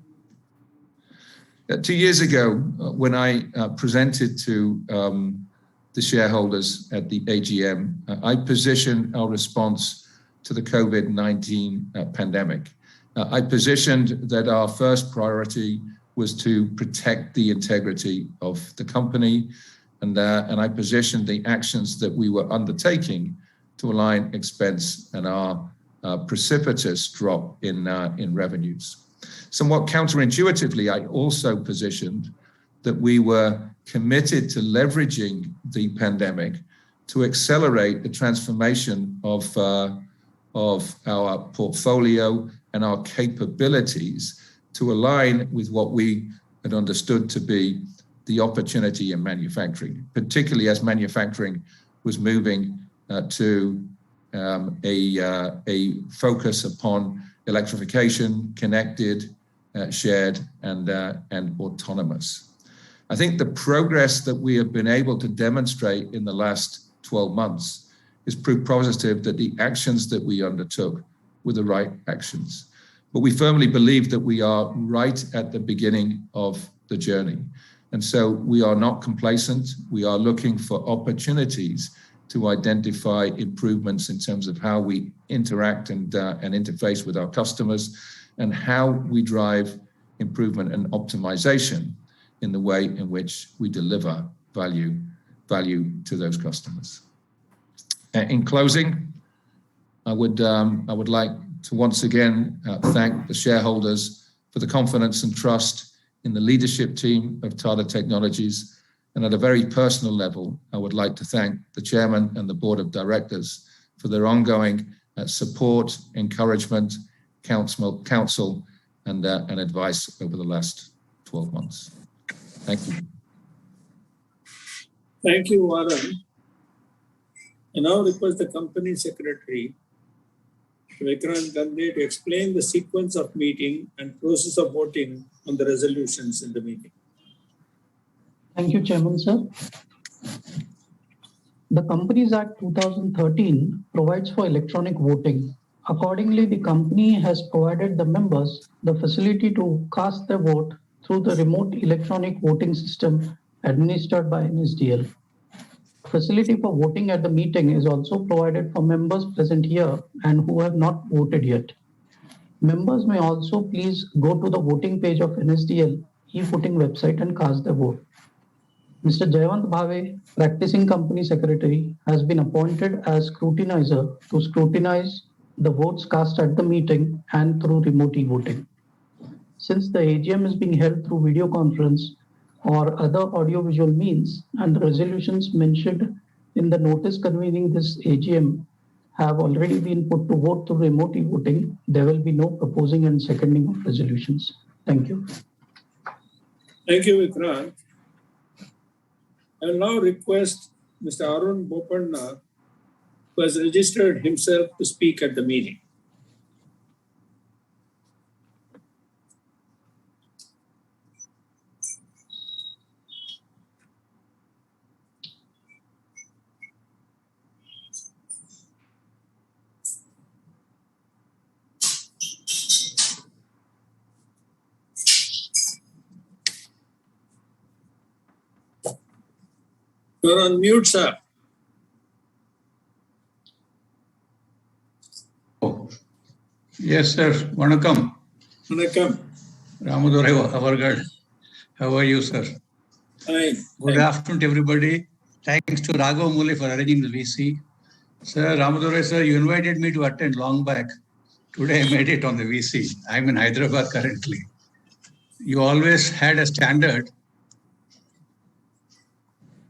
S6: 2 years ago, when I presented to the shareholders at the AGM, I positioned our response to the COVID-19 pandemic. I positioned that our first priority was to protect the integrity of the company, and I positioned the actions that we were undertaking to align expense and our precipitous drop in revenues. Somewhat counterintuitively, I also positioned that we were committed to leveraging the pandemic to accelerate the transformation of our portfolio and our capabilities to align with what we had understood to be the opportunity in manufacturing, particularly as manufacturing was moving to a focus upon electrification, connected, shared, and autonomous. I think the progress that we have been able to demonstrate in the last 12 months is proof positive that the actions that we undertook were the right actions. But we firmly believe that we are right at the beginning of the journey. And so we are not complacent. We are looking for opportunities to identify improvements in terms of how we interact and interface with our customers, and how we drive improvement and optimization in the way in which we deliver value to those customers. In closing, I would like to once again thank the shareholders for the confidence and trust in the leadership team of Tata Technologies. And at a very personal level, I would like to thank the chairman and the board of directors for their ongoing support, encouragement, counsel, and advice over the last 12 months. Thank you.
S2: Thank you, Warren. I now request the company secretary, Vikrant Gandhi, to explain the sequence of meeting and process of voting on the resolutions in the meeting.
S1: Thank you, Chairman, sir. The Companies Act 2013 provides for electronic voting. Accordingly, the company has provided the members the facility to cast their vote through the remote electronic voting system administered by NSDL. Facility for voting at the meeting is also provided for members present here and who have not voted yet. Members may also please go to the voting page of NSDL e-voting website and cast their vote. Mr. Jayant Bhave, practicing company secretary, has been appointed as scrutinizer to scrutinize the votes cast at the meeting and through remote e-voting. Since the AGM is being held through video conference or other audiovisual means, and the resolutions mentioned in the notice convening this AGM have already been put to vote through remote e-voting, there will be no proposing and seconding of resolutions. Thank you.
S2: Thank you, Vikrant. I will now request Mr. Arun Bopanna, who has registered himself to speak at the meeting. You're on mute, sir.
S7: Yes, sir. Vanakkam.
S2: Vanakkam.
S7: Ramadurai Avargal. How are you, sir?
S2: Fine.
S7: Good afternoon to everybody. Thanks to Raghav Mule for arranging the VC. Sir, Ramadurai, sir, you invited me to attend long back. Today I made it on the VC. I'm in Hyderabad currently. You always had a standard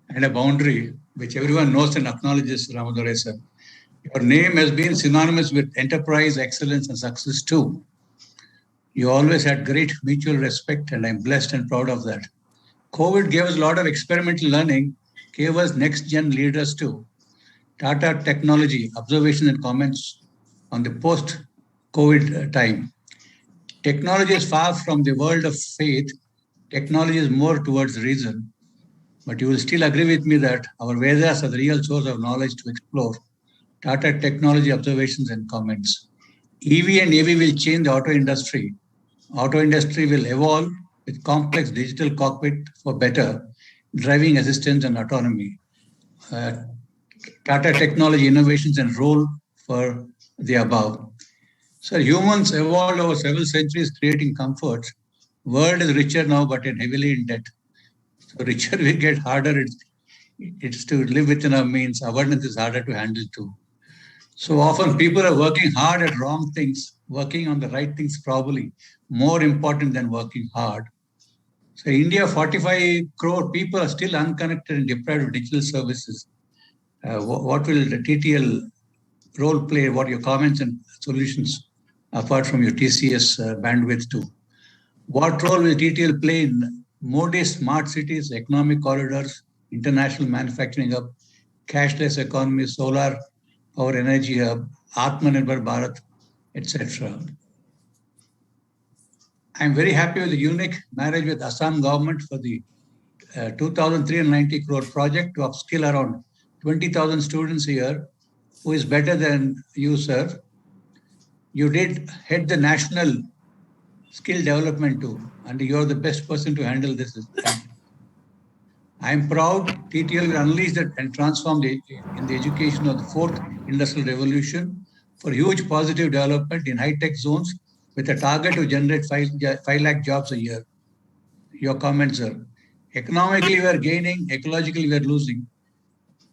S7: and a boundary which everyone knows and acknowledges, Ramadurai, sir. Your name has been synonymous with enterprise, excellence, and success too. You always had great mutual respect, and I'm blessed and proud of that. COVID gave us a lot of experimental learning, gave us next-gen leaders too. Tata Technology, observations and comments on the post-COVID time. Technology is far from the world of faith. Technology is more towards reason. But you will still agree with me that our Vedas are the real source of knowledge to explore. Tata Technology observations and comments. EV and AV will change the auto industry. Auto industry will evolve with complex digital cockpit for better driving assistance and autonomy. Tata Technology innovations and role for the above. So humans evolved over several centuries creating comforts. World is richer now, but heavily in debt. So richer we get, harder it's to live within our means. Abundance is harder to handle too. So often people are working hard at wrong things, working on the right things probably more important than working hard. So India, 45 crore people are still unconnected and deprived of digital services. What will the TTL role play? What are your comments and solutions apart from your TCS bandwidth too? What role will TTL play in Modi's smart cities, economic corridors, international manufacturing hub, cashless economy, solar power energy hub, Atmanirbhar Bharat, etc. I'm very happy with the unique marriage with Assam government for the 2,390 crore project to upskill around 20,000 students here. Who is better than you, sir? You did head the national skill development too, and you're the best person to handle this. I'm proud TTL will unleash that and transform in the education of the fourth industrial revolution for huge positive development in high-tech zones with a target to generate 5 lakh jobs a year. Your comments, sir. Economically, we are gaining. Ecologically, we are losing.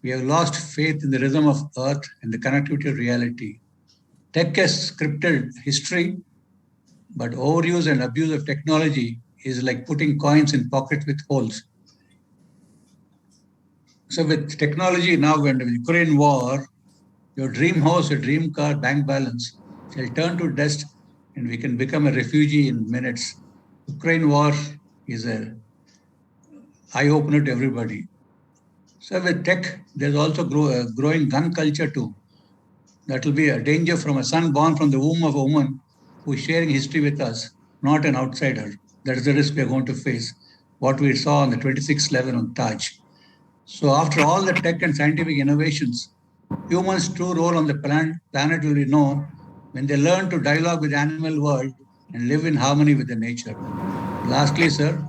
S7: We have lost faith in the rhythm of earth and the connectivity of reality. Tech has scripted history, but overuse and abuse of technology is like putting coins in pockets with holes. So with technology now and with Ukraine war, your dream house, your dream car, bank balance shall turn to dust and we can become a refugee in minutes. Ukraine war is an eye-opener to everybody. So with tech, there's also growing gun culture too. That will be a danger from a son born from the womb of a woman who is sharing history with us, not an outsider. That is the risk we are going to face. What we saw on the 26/11 on Taj. So after all the tech and scientific innovations, humans' true role on the planet will be known when they learn to dialogue with the animal world and live in harmony with the nature. Lastly, sir,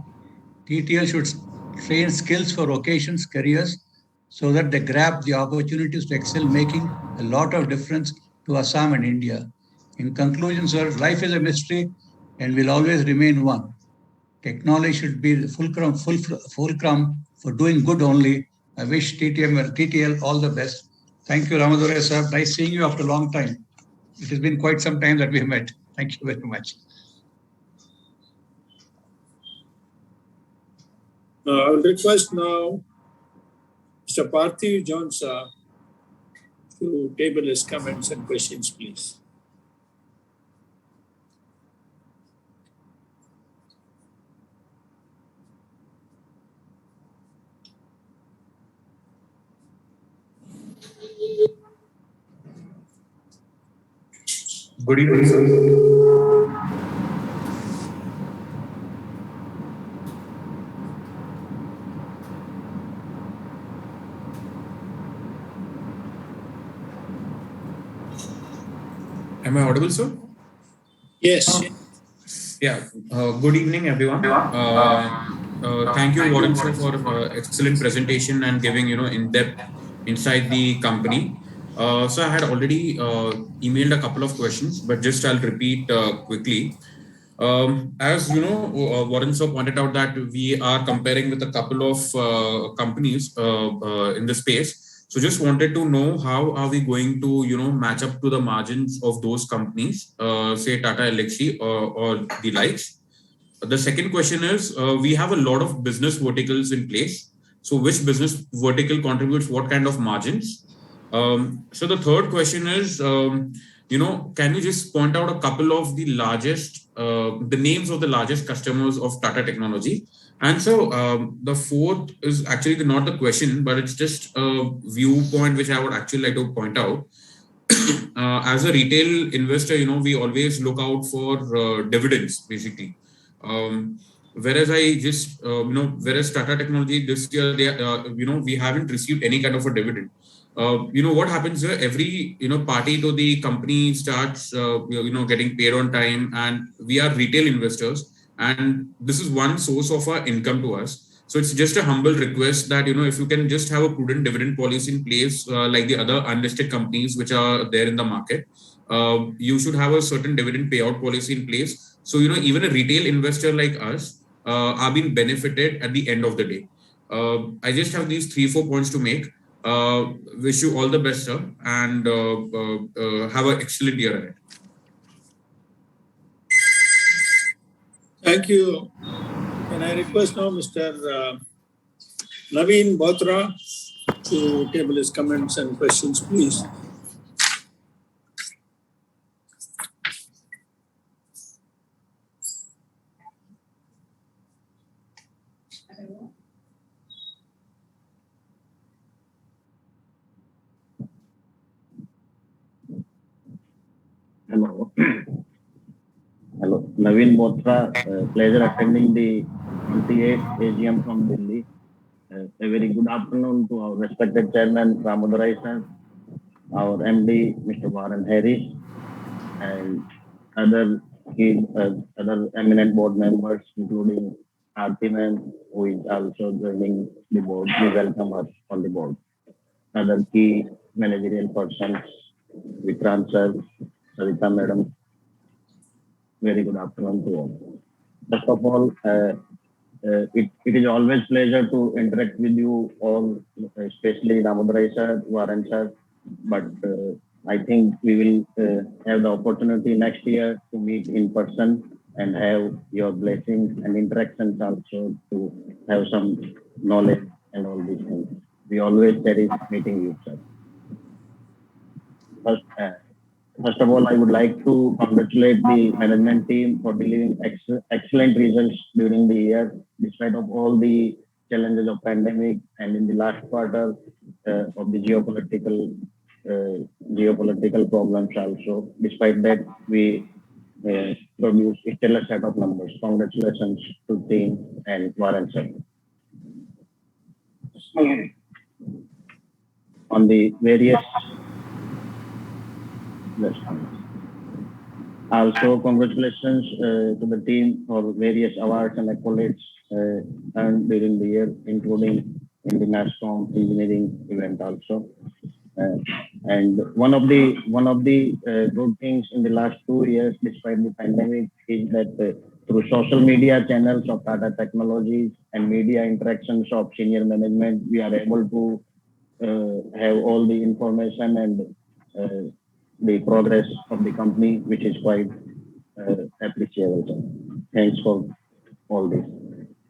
S7: TTL should train skills for vocations, careers, so that they grab the opportunities to excel, making a lot of difference to Assam and India. In conclusion, sir, life is a mystery and will always remain one. Technology should be the fulcrum for doing good only. I wish TTL all the best. Thank you, Ramadurai sir. Nice seeing you after a long time. It has been quite some time that we have met. Thank you very much.
S2: I will request now Mr. Parthiv Jonsa to table his comments and questions, please.
S8: Good evening, sir. Am I audible, sir?
S2: Yes.
S8: Yeah. Good evening, everyone. Thank you, Warren sir, for excellent presentation and giving in-depth inside the company. So I had already emailed a couple of questions, but just I'll repeat quickly. As you know, Warren sir pointed out that we are comparing with a couple of companies in the space. So just wanted to know how are we going to match up to the margins of those companies, say Tata Elxsi or the likes. The second question is we have a lot of business verticals in place. So which business vertical contributes what kind of margins? So the third question is, can you just point out a couple of the largest, the names of the largest customers of Tata Technology? And so the fourth is actually not the question, but it's just a viewpoint which I would actually like to point out. As a retail investor, we always look out for dividends, basically. Whereas whereas Tata Technology this year, we haven't received any kind of a dividend. What happens here? Every party to the company starts getting paid on time, and we are retail investors, and this is one source of our income to us. So it's just a humble request that if you can just have a prudent dividend policy in place, like the other unlisted companies which are there in the market, you should have a certain dividend payout policy in place. So even a retail investor like us are being benefited at the end of the day. I just have these 3-4 points to make. Wish you all the best, sir, and have an excellent year ahead.
S2: Thank you. Can I request now Mr. Naveen Bothra to table his comments and questions, please?
S9: Hello. Hello. Naveen Bothra, pleasure attending the 28th AGM from Delhi. A very good afternoon to our respected chairman, Ramadurai sir, our MD, Mr. Warren Harris, and other eminent board members, including Artiman, who is also joining the board. We welcome her on the board. Other key managerial persons, Vikrant sir, Sarita madam. Very good afternoon to all. First of all, it is always pleasure to interact with you all, especially Ramadurai sir, Warren sir. But I think we will have the opportunity next year to meet in person and have your blessings and interactions also to have some knowledge and all these things. We always cherish meeting you, sir. First of all, I would like to congratulate the management team for delivering excellent results during the year, despite of all the challenges of pandemic and in the last quarter of the geopolitical problems also. Despite that, we produced a stellar set of numbers. Congratulations to team and Warren sir. On the various also, congratulations to the team for various awards and accolades earned during the year, including in the NASSCOM engineering event also. Uh, and one of the good things in the last 2 years, despite the pandemic, is that through social media channels of Tata Technologies and media interactions of senior management, we are able to have all the information and the progress of the company, which is quite appreciable. Thanks for all this.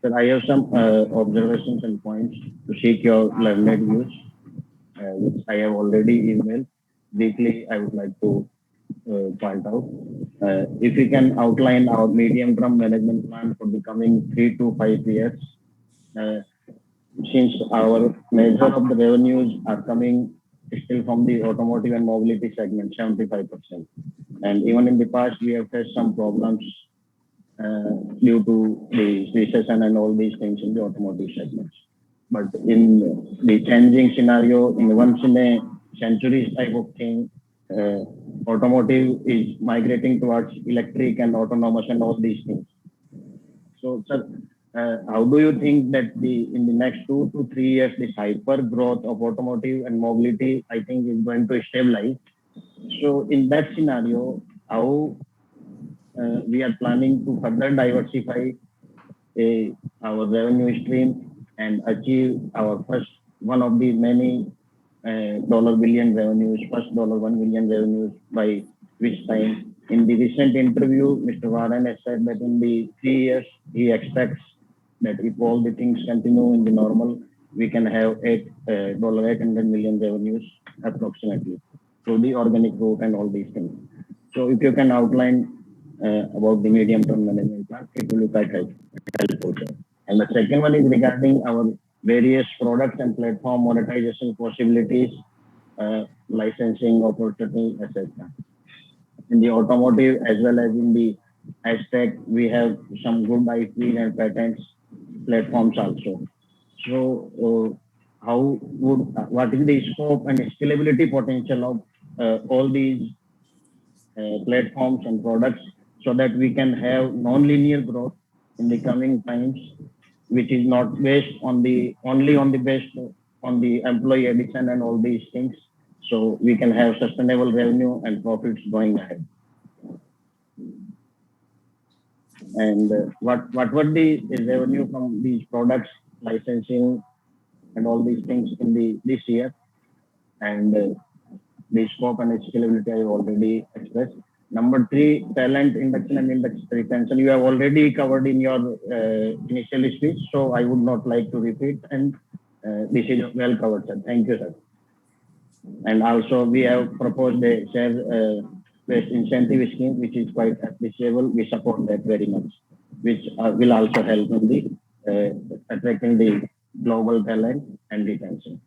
S9: So I have some observations and points to seek your learned views, which I have already emailed. Weekly, I would like to point out. If we can outline our medium-term management plan for the coming 3 to 5 years, uh, since our measure of the revenues are coming still from the automotive and mobility segment, 75%. And even in the past, we have faced some problems due to the recession and all these things in the automotive segments. But in the changing scenario, in once in a century type of thing, automotive is migrating towards electric and autonomous and all these things. So, sir, how do you think that in the next 2 to 3 years, this hyper growth of automotive and mobility, I think, is going to stabilize? So, in that scenario, how we are planning to further diversify our revenue stream and achieve our first one of the many dollar billion revenues, first $1 billion revenues by which time? In the recent interview, Mr. Warren has said that in the 3 years, he expects that if all the things continue in the normal, we can have $800 million revenues approximately through the organic growth and all these things. So if you can outline about the medium-term management plan, it will be quite helpful. And the second one is regarding our various products and platform monetization possibilities, licensing opportunities, etc. In the automotive as well as in the hashtag, we have some good IP and patents platforms also. So, what is the scope and scalability potential of all these platforms and products so that we can have non-linear growth in the coming times, which is not based on the employee addition and all these things. So we can have sustainable revenue and profits going ahead. And what were the revenue from these products, licensing, and all these things in this year? And the scope and scalability I already expressed. Number 3, talent induction and induction retention. You have already covered in your initial speech, so I would not like to repeat. And this is well covered, sir. Thank you, sir. And also, we have proposed a share-based incentive scheme, which is quite appreciable. We support that very much, which will also help in the attracting the global talent and retention.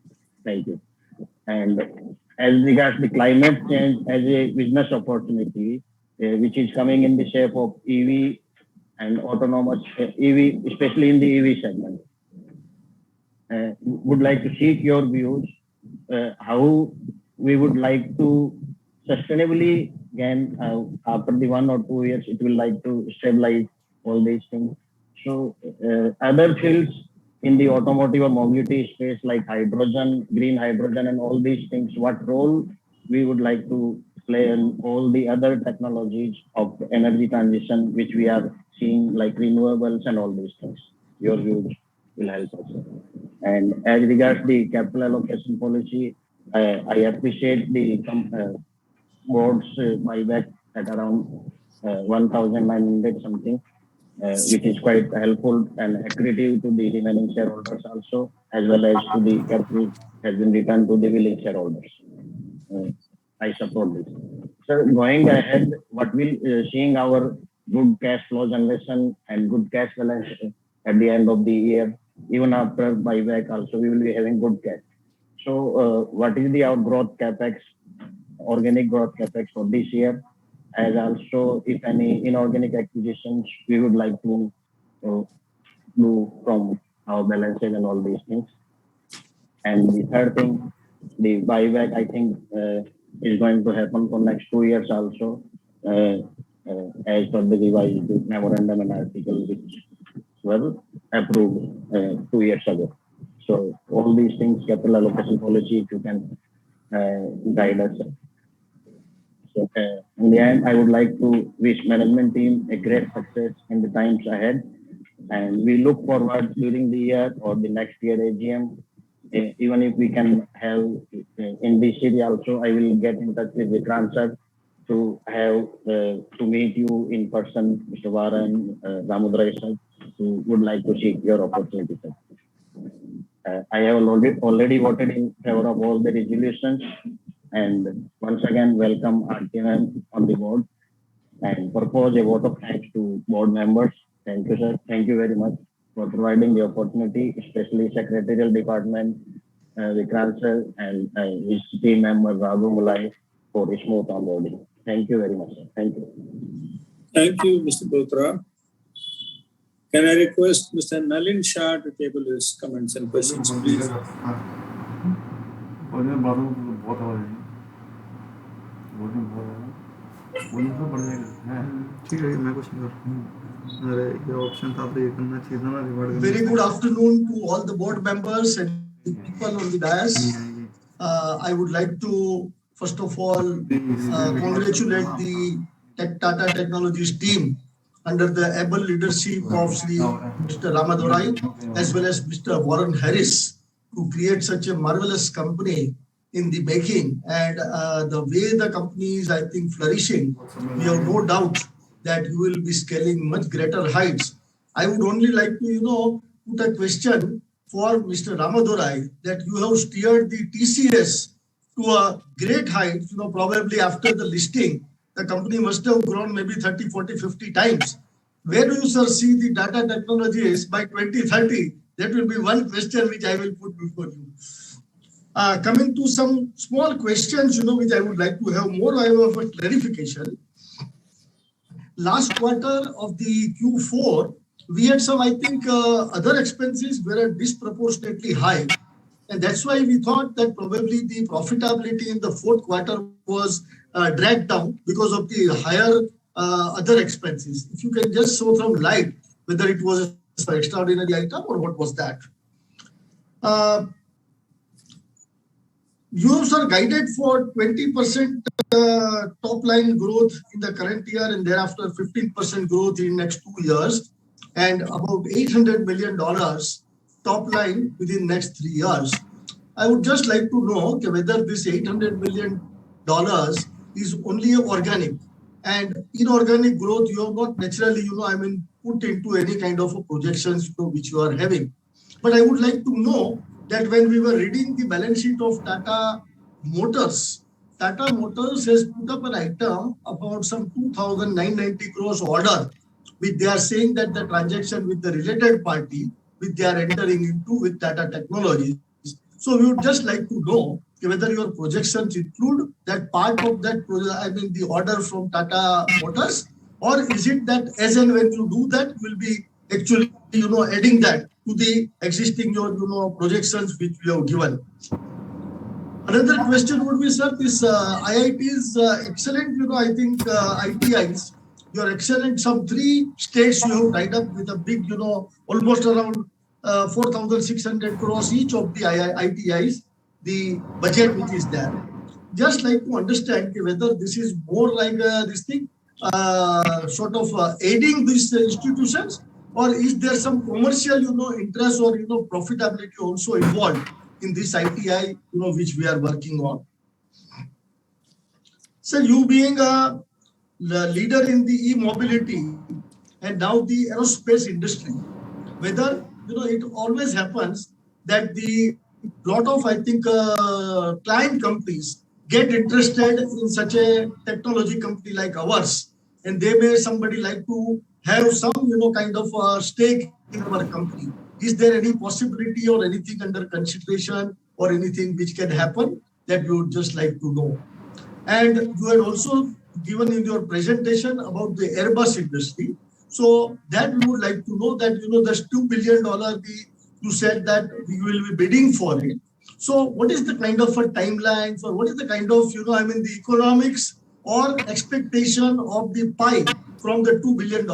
S9: Thank you. And as regards the climate change as a business opportunity, which is coming in the shape of EV and autonomous EV, especially in the EV segment. Would like to seek your views how we would like to sustainably, again, after the 1 or 2 years, it will like to stabilize all these things. So other fields in the automotive or mobility space like hydrogen, green hydrogen and all these things, what role we would like to play in all the other technologies of energy transition, which we are seeing like renewables and all these things. Your views will help us. And as regards the capital allocation policy, I appreciate the board's buyback at around 1,900 something. Which is quite helpful and accretive to the remaining shareholders also, as well as to the capital has been returned to the willing shareholders. I support this. So going ahead, what will seeing our good cash flow generation and good cash balance at the end of the year, even after buyback also, we will be having good cash. So what is the outgrowth capex, organic growth capex for this year? As also, if any inorganic acquisitions we would like to do from our balances and all these things. And the third thing, the buyback, I think, is going to happen for next 2 years also, as per the revised memorandum and article which were approved 2 years ago. So all these things, capital allocation policy, if you can guide us. So, in the end, I would like to wish management team a great success in the times ahead, and we look forward during the year or the next year AGM. Even if we can have in this city also, I will get in touch with Vikrant sir to have to meet you in person, Mr. Varan, Ramudurai sir, who would like to seek your opportunity, sir. I have already voted in favor of all the resolutions, and once again welcome RTM on the board and propose a vote of thanks to board members. Thank you, sir. Thank you very much for providing the opportunity, especially Secretarial Department, Vikrant sir, and his team member Raghu Mulai for smooth onboarding. Thank you very much, sir. Thank you.
S2: Thank you, Mr. Botra. Can I request Mr. Nalin Shah to table his comments and questions, please?
S10: Very good afternoon to all the board members and people on the dais. I would like to first of all congratulate the Tata Technologies team under the able leadership of Mr. Ramadurai as well as Mr. Warren Harris to create such a marvelous company in the making, and the way the company is, I think, flourishing, we have no doubt that you will be scaling much greater heights. I would only like to, put a question for Mr. Ramadurai that you have steered the TCS to a great height, probably after the listing, the company must have grown maybe 30, 40, 50 times. Where do you, sir, see the Tata Technologies by 2030? That will be one question which I will put before you. Coming to some small questions, which I would like to have more of a clarification. Last quarter of the Q4, we had some, I think, other expenses were disproportionately high. And that's why we thought that probably the profitability in the fourth quarter was dragged down because of the higher other expenses. If you can just throw some light, whether it was an extraordinary item or what was that. You have, sir, guided for 20% top line growth in the current year and thereafter 15% growth in next 2 years and about $800 million top line within next 3 years. I would just like to know whether this $800 million is only organic and inorganic growth you have not naturally, put into any kind of a projections which you are having. But I would like to know that when we were reading the balance sheet of Tata Motors has put up an item about some 2,990 crores order, which they are saying that the transaction with the related party, which they are entering into with Tata Technologies. So we would just like to know whether your projections include that part of that, the order from Tata Motors, or is it that as and when you do that, will be actually, adding that to the existing, projections which we have given. Another question would be, sir, this IIT is excellent, I think ITIs, you're excellent. Some 3 states you have tied up with a big, almost around 4,600 crores each of the ITIs, the budget which is there. Just like to understand whether this is more like this thing, sort of aiding these institutions, or is there some commercial, interest or, profitability also involved in this ITI, which we are working on? So you being a leader in the e-mobility and now the aerospace industry, whether, it always happens that the lot of, I think, client companies get interested in such a technology company like ours, and they may somebody like to have some, kind of stake in our company. Is there any possibility or anything under consideration or anything which can happen that you would just like to know? And you had also given in your presentation about the Airbus industry. So that we would like to know that, there's $2 billion, you said that we will be bidding for it. So what is the kind of a timeline or what is the kind of, the economics or expectation of the pie from the $2 billion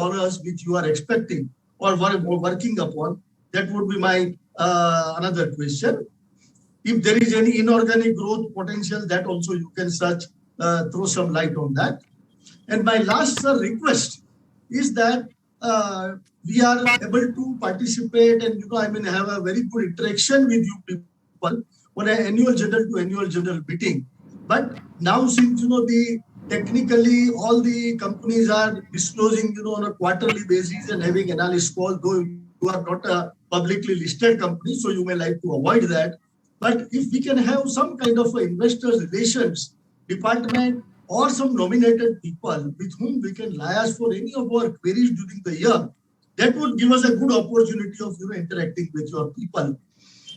S10: which you are expecting or working upon? That would be my another question. If there is any inorganic growth potential, that also you can search, throw some light on that. And my last request is that we are able to participate and have a very good interaction with you people on an annual general to annual general meeting. But now since the technically all the companies are disclosing on a quarterly basis and having analyst call, though you are not a publicly listed company, so you may like to avoid that. But if we can have some kind of investor relations department or some nominated people with whom we can liaise for any of our queries during the year, that would give us a good opportunity of interacting with your people.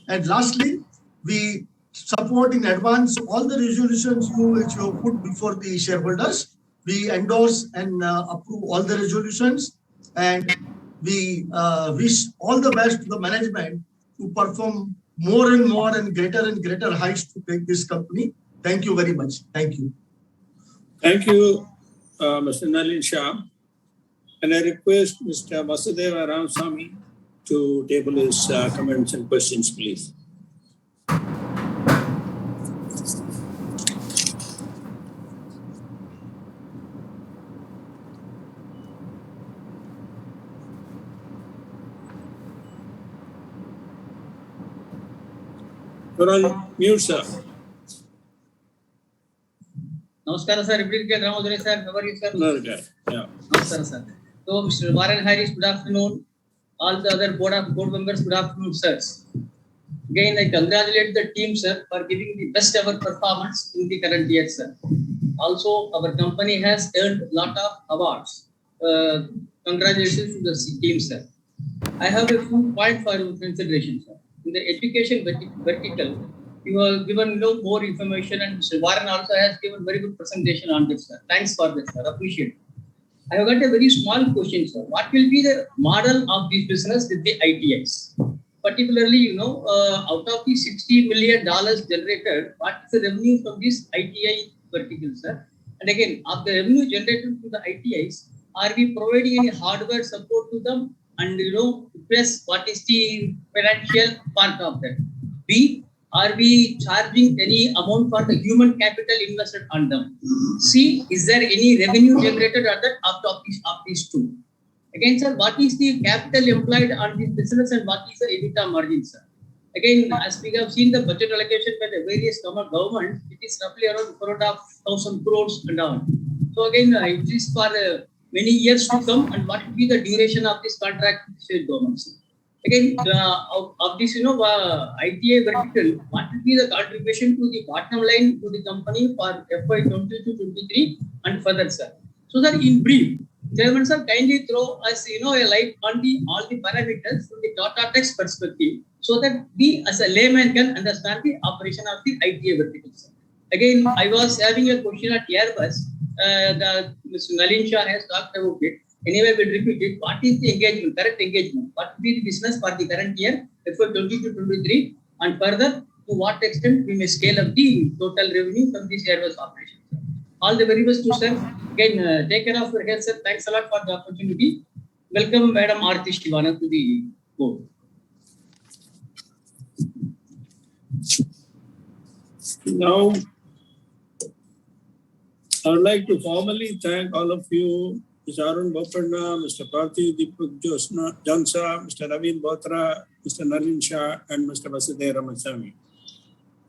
S10: And lastly, we support in advance all the resolutions which you have put before the shareholders. We endorse and approve all the resolutions, and we wish all the best to the management to perform more and more and greater heights to take this company. Thank you very much. Thank you.
S2: Thank you, Mr. Nalin Shah. And I request Mr. Vasudeva Ramasamy to table his comments and questions, please. You're on mute, sir.
S11: Namaskar, sir. Ramadore, sir. How are you, sir?
S2: Okay. Yeah.
S11: Namaskar, sir. So, Mr. Warren Harris, good afternoon. All the other board members, good afternoon, sirs. Again, I congratulate the team, sir, for giving the best ever performance in the current year, sir. Also, our company has earned a lot of awards. Congratulations to the team, sir. I have a few points for your consideration, sir. In the education vertical, you have given more information, and Mr. Warren also has given very good presentation on this, sir. Thanks for this, sir. Appreciate it. I have got a very small question, sir. What will be the model of this business with the ITIs? Particularly, out of the $60 million generated, what is the revenue from this ITI vertical, sir? And again, of the revenue generated from the ITIs, are we providing any hardware support to them? And plus, what is the financial part of that? B, are we charging any amount for the human capital invested on them? C, is there any revenue generated on that of these two? Again, sir, what is the capital employed on this business and what is the EBITDA margin, sir? Again, as we have seen the budget allocation by the various governments, it is roughly around 4,500 crores and down. So again, it is for many years to come, and what will be the duration of this contract with state governments? Again, of this, ITA vertical, what will be the contribution to the bottom line to the company for FY 22-23 and further, sir? So that in brief, Chairman sir, kindly throw us, a light on all the parameters from the Tata Tech's perspective, so that we as a layman can understand the operation of the ITA vertical, sir. Again, I was having a question at Airbus. Mr. Nalin Shah has talked about it. Anyway, we'll repeat it. What is the engagement, correct engagement? What will be the business for the current year, FY 22-23, and further, to what extent we may scale up the total revenue from this Airbus operation, sir. All the very best to sir. Again, take care of your health, sir. Thanks a lot for the opportunity. Welcome, Madam Aarti Shivana, to the board.
S2: Now, I would like to formally thank all of you, Mr. Arun Bopanna, Mr. Parthiv Deepak Jansa, Mr. Naveen Bothra, Mr. Nalin Shah, and Mr. Vasudeva Ramasamy.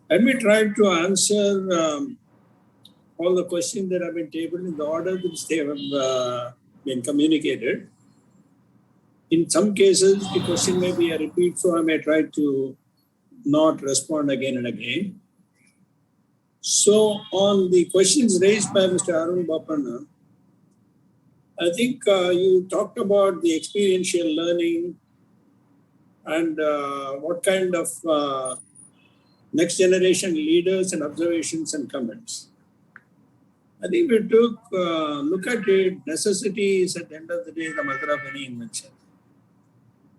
S2: Let me try to answer all the questions that have been tabled in the order which they have been communicated. In some cases, the question may be a repeat, so I may try to not respond again and again. So, on the questions raised by Mr. Arun Bopanna, I think you talked about the experiential learning and what kind of next generation leaders and observations and comments. I think we took look at it. Necessity is at the end of the day the mother of any invention.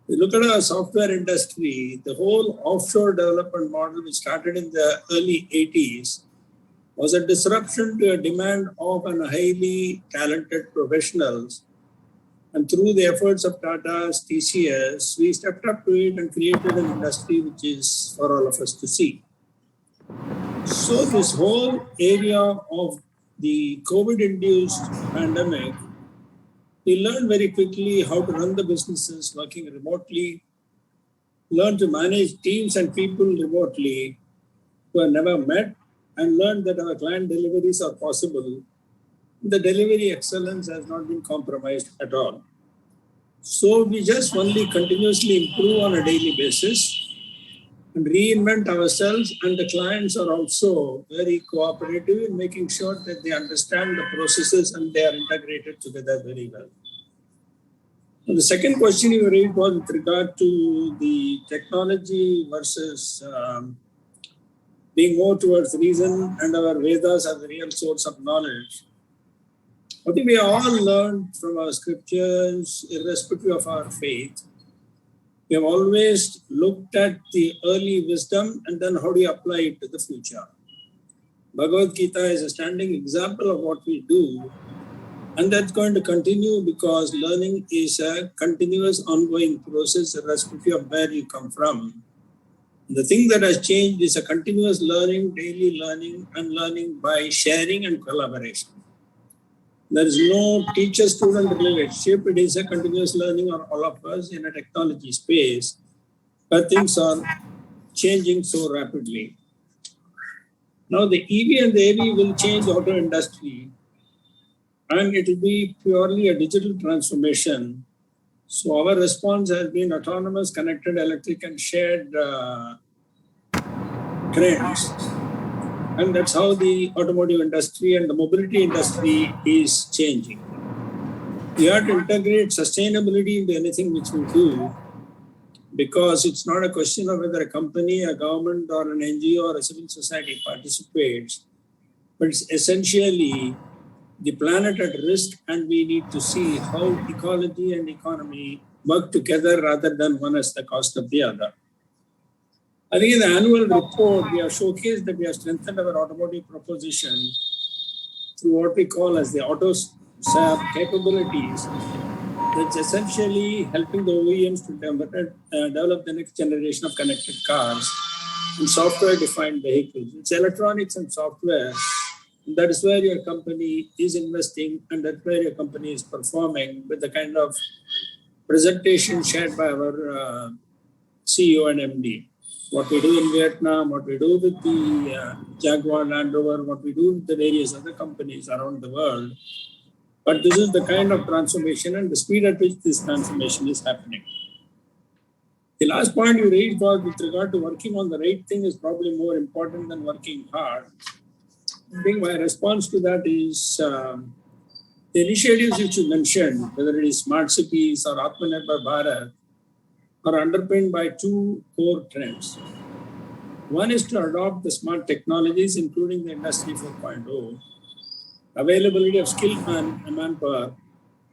S2: We look at our software industry, the whole offshore development model which started in the early 80s was a disruption to a demand of an highly talented professionals. And through the efforts of Tata's TCS, we stepped up to it and created an industry which is for all of us to see. So this whole area of the COVID-induced pandemic, we learned very quickly how to run the businesses working remotely, learn to manage teams and people remotely who have never met, and learned that our client deliveries are possible. The delivery excellence has not been compromised at all. So we just only continuously improve on a daily basis and reinvent ourselves, and the clients are also very cooperative in making sure that they understand the processes and they are integrated together very well. And the second question you raised was with regard to the technology versus being more towards reason and our Vedas as the real source of knowledge. I think we all learned from our scriptures, irrespective of our faith. We have always looked at the early wisdom and then how do you apply it to the future. Bhagavad Gita is a standing example of what we do, and that's going to continue because learning is a continuous ongoing process irrespective of where you come from. The thing that has changed is a continuous learning, daily learning, and learning by sharing and collaboration. There is no teacher-student relationship. It is a continuous learning on all of us in a technology space where things are changing so rapidly. Now the EV and the AV will change auto industry, and it will be purely a digital transformation. So our response has been autonomous, connected, electric, and shared trends. And that's how the automotive industry and the mobility industry is changing. We have to integrate sustainability into anything which we do, because it's not a question of whether a company, a government, or an NGO or a civil society participates, but it's essentially the planet at risk, and we need to see how ecology and economy work together rather than one as the cost of the other. I think in the annual report, we have showcased that we have strengthened our automotive proposition through what we call as the auto capabilities. That's essentially helping the OEMs to develop the next generation of connected cars and software-defined vehicles. It's electronics and software. That is where your company is investing, and that's where your company is performing with the kind of presentation shared by our CEO and MD. What we do in Vietnam, what we do with the Jaguar Land Rover, what we do with the various other companies around the world. But this is the kind of transformation and the speed at which this transformation is happening. The last point you raised was with regard to working on the right thing is probably more important than working hard. I think my response to that is the initiatives which you mentioned, whether it is smart cities or Atmanirbhar Bharat, are underpinned by two core trends. One is to adopt the smart technologies, including the Industry 4.0, availability of skilled manpower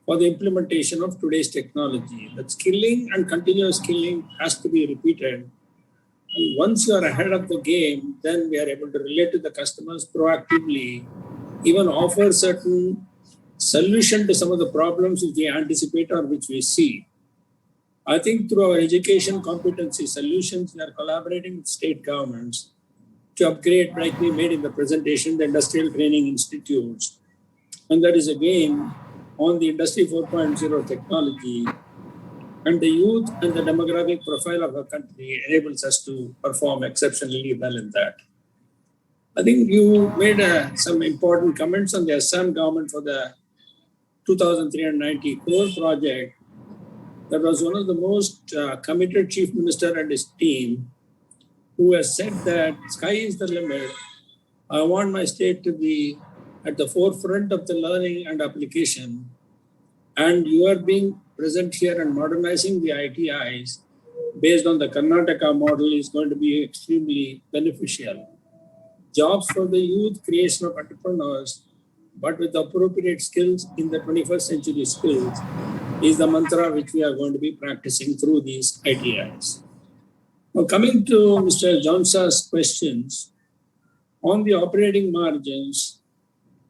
S2: for the implementation of today's technology. That skilling and continuous skilling has to be repeated. And once you are ahead of the game, then we are able to relate to the customers proactively, even offer certain solution to some of the problems which we anticipate or which we see. I think through our education competency solutions, we are collaborating with state governments to upgrade, like we made in the presentation, the industrial training institutes. And that is again on the Industry 4.0 technology, and the youth and the demographic profile of our country enables us to perform exceptionally well in that. I think you made some important comments on the Assam government for the 2,390 crore project. That was one of the most committed chief minister and his team who has said that sky is the limit. I want my state to be at the forefront of the learning and application. And you are being present here and modernizing the ITIs based on the Karnataka model is going to be extremely beneficial. Jobs for the youth, creation of entrepreneurs, but with appropriate skills in the 21st century skills is the mantra which we are going to be practicing through these ITIs. Now coming to Mr. Johnson's questions, on the operating margins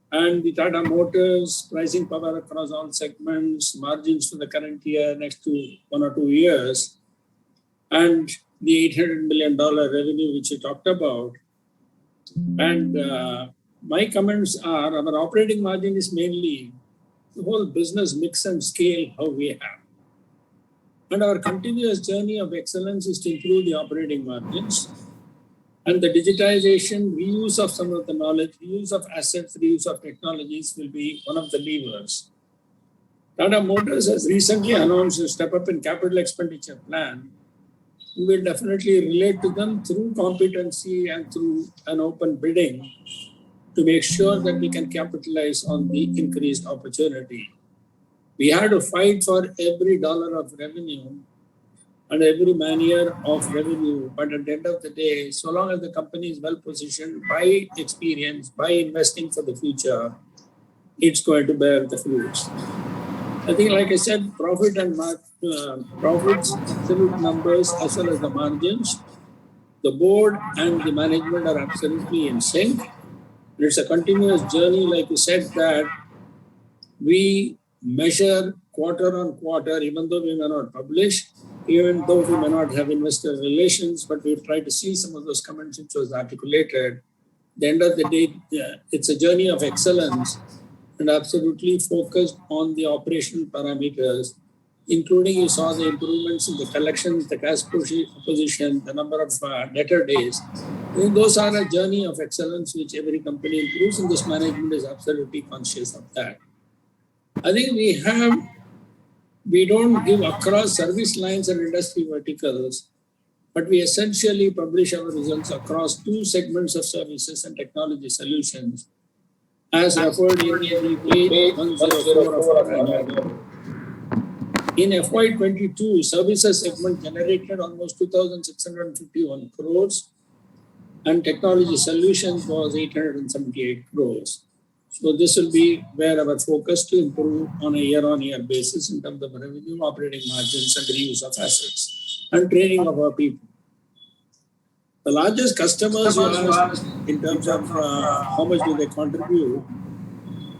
S2: and the Tata Motors pricing power across all segments, margins for the current year, next to 1 or 2 years, and the $800 million revenue which you talked about, And my comments are our operating margin is mainly the whole business mix and scale how we have. And our continuous journey of excellence is to improve the operating margins. And the digitization, reuse of some of the knowledge, reuse of assets, reuse of technologies will be one of the levers. Tata Motors has recently announced a step up in capital expenditure plan. We will definitely relate to them through competency and through an open bidding to make sure that we can capitalize on the increased opportunity. We had to fight for every dollar of revenue and every manner of revenue. But at the end of the day, so long as the company is well positioned by experience, by investing for the future, it's going to bear the fruits. I think, like I said, profits, absolute numbers, as well as the margins, the board and the management are absolutely in sync. It's a continuous journey, like you said, that we measure quarter on quarter, even though we may not publish, even though we may not have investor relations, but we try to see some of those comments which was articulated. At the end of the day, it's a journey of excellence and absolutely focused on the operational parameters, including you saw the improvements in the collections, the cash position, the number of debtor days. I think those are a journey of excellence which every company improves, and this management is absolutely conscious of that. I think we don't give across service lines and industry verticals, but we essentially publish our results across two segments of services and technology solutions, as referred in the page 104 of our annual report. In FY22, services segment generated almost 2,651 crores, and technology solutions was 878 crores. So this will be where our focus to improve on a year-on-year basis in terms of revenue, operating margins, and reuse of assets, and training of our people. The largest customers you asked in terms of how much do they contribute,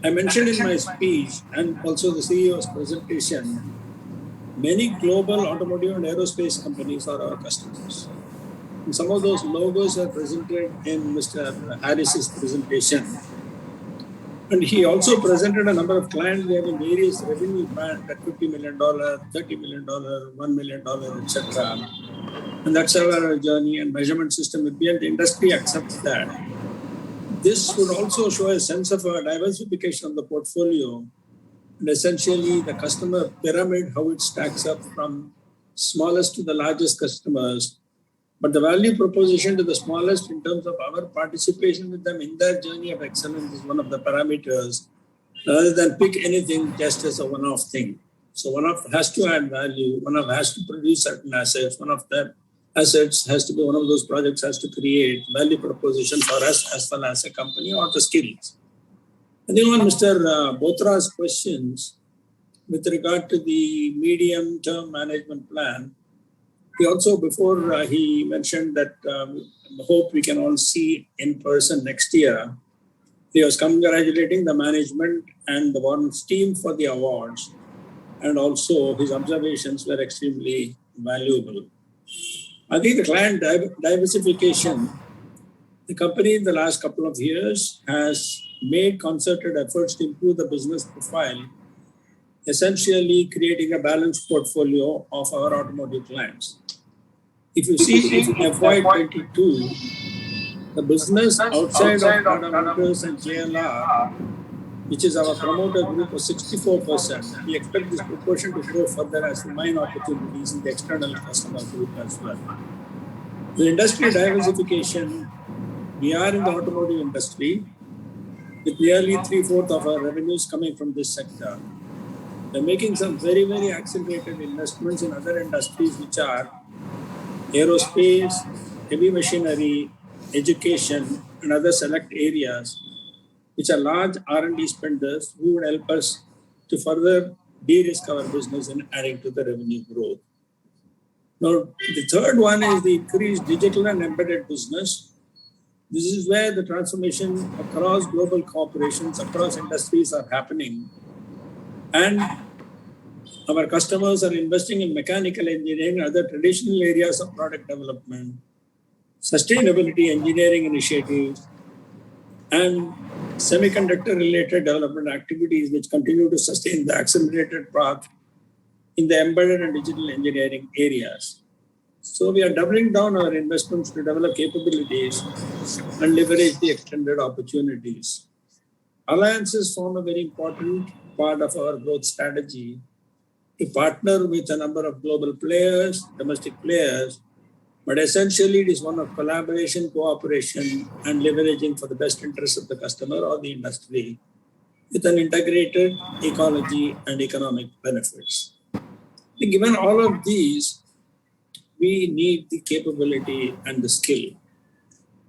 S2: I mentioned in my speech and also the CEO's presentation, many global automotive and aerospace companies are our customers. And some of those logos are presented in Mr. Harris's presentation. And he also presented a number of clients. We have in various revenue band at $50 million, $30 million, $1 million, etc. And that's our journey and measurement system will be, and the industry accepts that. This would also show a sense of a diversification of the portfolio and essentially the customer pyramid, how it stacks up from smallest to the largest customers. But the value proposition to the smallest in terms of our participation with them in their journey of excellence is one of the parameters, rather than pick anything just as a one-off thing. So one-off has to add value, one-off has to produce certain assets, one of the assets has to be one of those projects has to create value proposition for us as well as a company or the skills. I think on Mr. Botra's questions with regard to the medium-term management plan, he also, before he mentioned that hope we can all see in person next year, he was congratulating the management and the Warren's team for the awards, and also his observations were extremely valuable. I think the client diversification, the company in the last couple of years has made concerted efforts to improve the business profile, essentially creating a balanced portfolio of our automotive clients. If you see in FY22, the business outside of Tata Motors and JLR, which is our promoter group of 64%, we expect this proportion to grow further as we mine opportunities in the external customer group as well. The industry diversification, we are in the automotive industry with nearly 3/4 of our revenues coming from this sector. We're making some very, very accelerated investments in other industries, which are aerospace, heavy machinery, education, and other select areas, which are large R&D spenders who would help us to further de-risk our business and adding to the revenue growth. Now, the third one is the increased digital and embedded business. This is where the transformation across global corporations, across industries are happening. And our customers are investing in mechanical engineering and other traditional areas of product development, sustainability engineering initiatives, and semiconductor-related development activities which continue to sustain the accelerated path in the embedded and digital engineering areas. So we are doubling down our investments to develop capabilities and leverage the extended opportunities. Alliances form a very important part of our growth strategy to partner with a number of global players, domestic players, but essentially it is one of collaboration, cooperation, and leveraging for the best interest of the customer or the industry with an integrated ecology and economic benefits. Given all of these, we need the capability and the skill.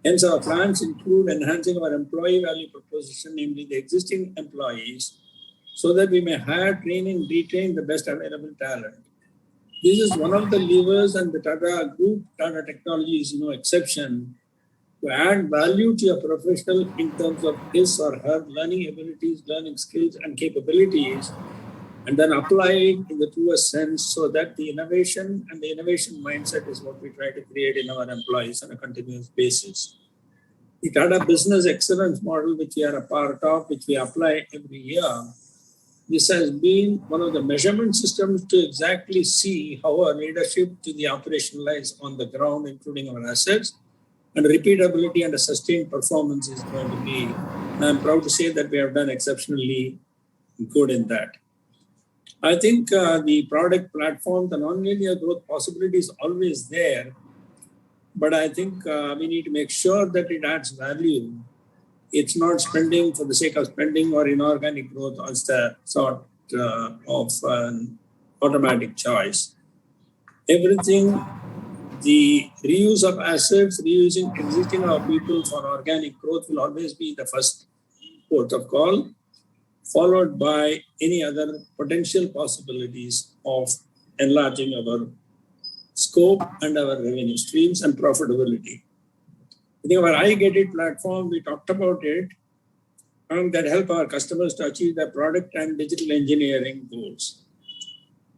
S2: Hence, our plans include enhancing our employee value proposition, namely the existing employees, so that we may hire, train, and retain the best available talent. This is one of the levers, and the Tata Group, Tata Technology is no exception, to add value to a professional in terms of his or her learning abilities, learning skills, and capabilities, and then apply it in the truest sense so that the innovation and the innovation mindset is what we try to create in our employees on a continuous basis. The Tata Business Excellence Model, which we are a part of, which we apply every year, this has been one of the measurement systems to exactly see how our leadership to the operationalize on the ground, including our assets, and repeatability and a sustained performance is going to be. And I'm proud to say that we have done exceptionally good in that. I think the product platform, the non-linear growth possibility is always there, but I think we need to make sure that it adds value. It's not spending for the sake of spending or inorganic growth as the sort of an automatic choice. Everything, the reuse of assets, reusing existing our people for organic growth will always be the first port of call, followed by any other potential possibilities of enlarging our scope and our revenue streams and profitability. I think our I Get It platform, we talked about it, that help our customers to achieve their product and digital engineering goals.